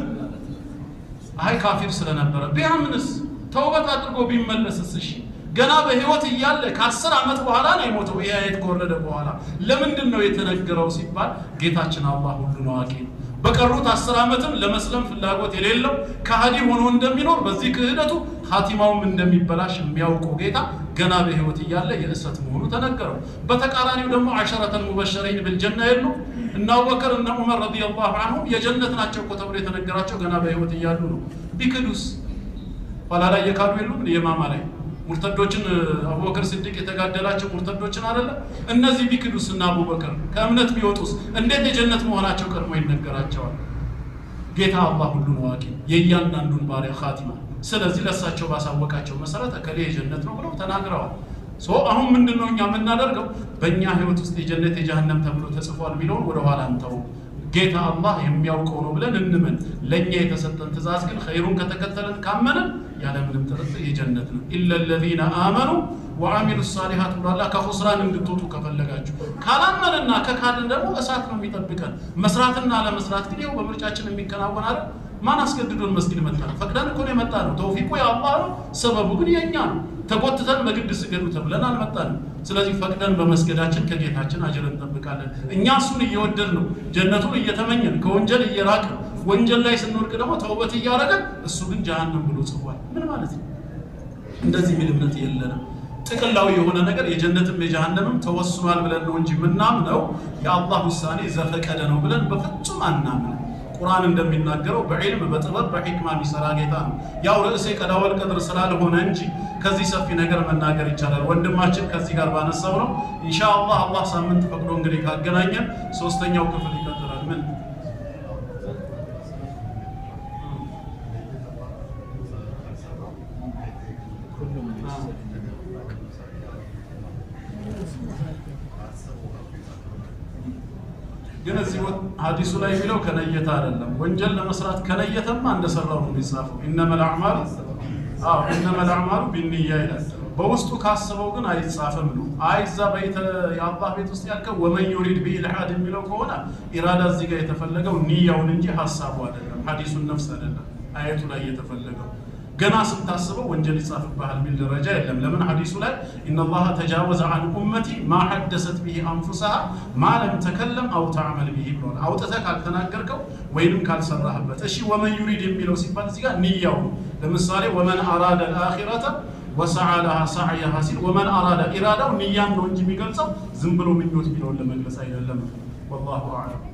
አይ ካፊር ስለነበረ ቢያምንስ ተውበት አድርጎ ቢመለስስ? እሺ ገና በህይወት እያለ ከ10 ዓመት በኋላ ነው የሞተው። ይሄ አይት ከወረደ በኋላ ለምንድን ነው የተነገረው ሲባል ጌታችን አላህ ሁሉን አዋቂ ነው። በቀሩት 10 ዓመትም ለመስለም ፍላጎት የሌለው ከሃዲ ሆኖ እንደሚኖር በዚህ ክህደቱ ኻቲማውም እንደሚበላሽ የሚያውቀው ጌታ ገና በህይወት እያለ የእሰት መሆኑ ተነገረው። በተቃራኒው ደግሞ 10 ሙበሸሪን بالجنة የሉ እና አቡበከር እና ዑመር ረዲየላሁ ዐንሁም የጀነት ናቸው እኮ ተብሎ የተነገራቸው ገና በህይወት እያሉ ነው። ቢክዱስ ኋላ ላይ የካዱ የሉም የማማ ላይ ሙርተዶችን አቡበከር ሲዲቅ የተጋደላቸው ሙርተዶችን አይደለ? እነዚህ ቢክዱስና አቡበከር ከእምነት ቢወጡስ እንዴት የጀነት መሆናቸው ቀድሞ ይነገራቸዋል? ጌታ አላህ ሁሉን አዋቂ የእያንዳንዱን ባሪያ ኻቲማ ስለዚህ ለሳቸው ባሳወቃቸው መሰረት እከሌ የጀነት ነው ብለው ተናግረዋል። አሁን ምንድነው እኛ የምናደርገው? በእኛ ህይወት ውስጥ የጀነት የጀሃነም ተብሎ ተጽፏል ቢለውን ወደ ኋላ እንተው። ጌታ አላህ የሚያውቀው ነው ብለን እንመን። ለኛ የተሰጠን ትእዛዝ ግን ኸይሩን ከተከተለን ካመንን ያለ ምንም ጥርጥር የጀነት ነው። ኢላ الذين آمنوا وعملوا الصالحات ብሏል። ከኹስራን እንድትወጡ ከፈለጋችሁ ካላመንና ከካድን ደግሞ እሳት ነው የሚጠብቀን። መስራትና ለመስራት ግን ይኸው በምርጫችን የሚከናወን አይደል? ማን አስገድዶን መስጊድ መጣን? ፈቅደን እኮ ነው የመጣነው። ተውፊቁ የአላህ ነው፣ ሰበቡ ግን የኛ ነው። ተቆጥተን በግድ ስገዱ ተብለን አልመጣንም። ስለዚህ ፈቅደን በመስገዳችን ከጌታችን አጅር እንጠብቃለን። እኛ እሱን እየወደድን ነው ጀነቱን እየተመኘን ከወንጀል እየራቅን ወንጀል ላይ ስንወድቅ ደግሞ ተውበት እያደረገን እሱ ግን ጀሃነም ብሎ ጽፏል። ምን ማለት ነው? እንደዚህ ምን እምነት የለንም። ጥቅላዊ የሆነ ነገር የጀነትም የጀሃነምም ተወስኗል ብለን ነው እንጂ ምናምነው የአላህ ውሳኔ ዘፈቀደ ነው ብለን በፍጹም አናምንም። ቁርአን እንደሚናገረው በዕልም በጥበብ በሂክማ የሚሰራ ጌታ ነው። ያው ርዕሴ ቀዳወል ቀድር ስላልሆነ እንጂ ከዚህ ሰፊ ነገር መናገር ይቻላል። ወንድማችን ከዚህ ጋር ባነሳው ነው። ኢንሻአላህ አላህ ሳምንት ፈቅዶ እንግዲህ ካገናኘን 3ኛው ክፍል ይቀጥላል። ምን ግን እዚህ ሐዲሱ ላይ የሚለው ከነየተ አይደለም። ወንጀል ለመስራት ከነየተማ እንደሰራው ነው የሚጻፈው። ኢነመል አዕማሉ ቢንኒያ ይላል። በውስጡ ካሰበው ግን አይጻፍም ነው። አይዛ በይተ የአላህ ቤት ውስጥ ያልከው ወመን ዩሪድ ቢኢልሓድ የሚለው ከሆነ ኢራዳ እዚህ ጋር የተፈለገው ንያውን እንጂ ሐሳቡ አይደለም፣ ሐዲሱን ነፍስ አይደለም። አየቱ ላይ የተፈለገው ገና ስታስበው ወንጀል ይጻፍብሃል የሚል ደረጃ የለም። ለምን ሐዲሱ ላይ ኢነላህ ተጃወዘ ዐን ኡመቲ ማ ሐደሰት ቢሂ አንፉሰሃ ማ ለም ተከለም አው ተዕመል ቢሂ ብሏል። አውጥተህ ካልተናገርከው ወይንም ካልሰራህበት። እሺ ወመን ዩሪድ የሚለው ሲባል እዚህ ጋር ንያው ለምሳሌ ወመን አራደ አልአኺረተ ወሰዓ ለሃ ሰዕየሃ ሲል ወመን አራደ ኢራዳው ንያን ነው እንጂ የሚገልጸው ዝም ብሎ ምኞት የሚለውን ለመግለጽ አይደለም። ወላሁ አዕለም።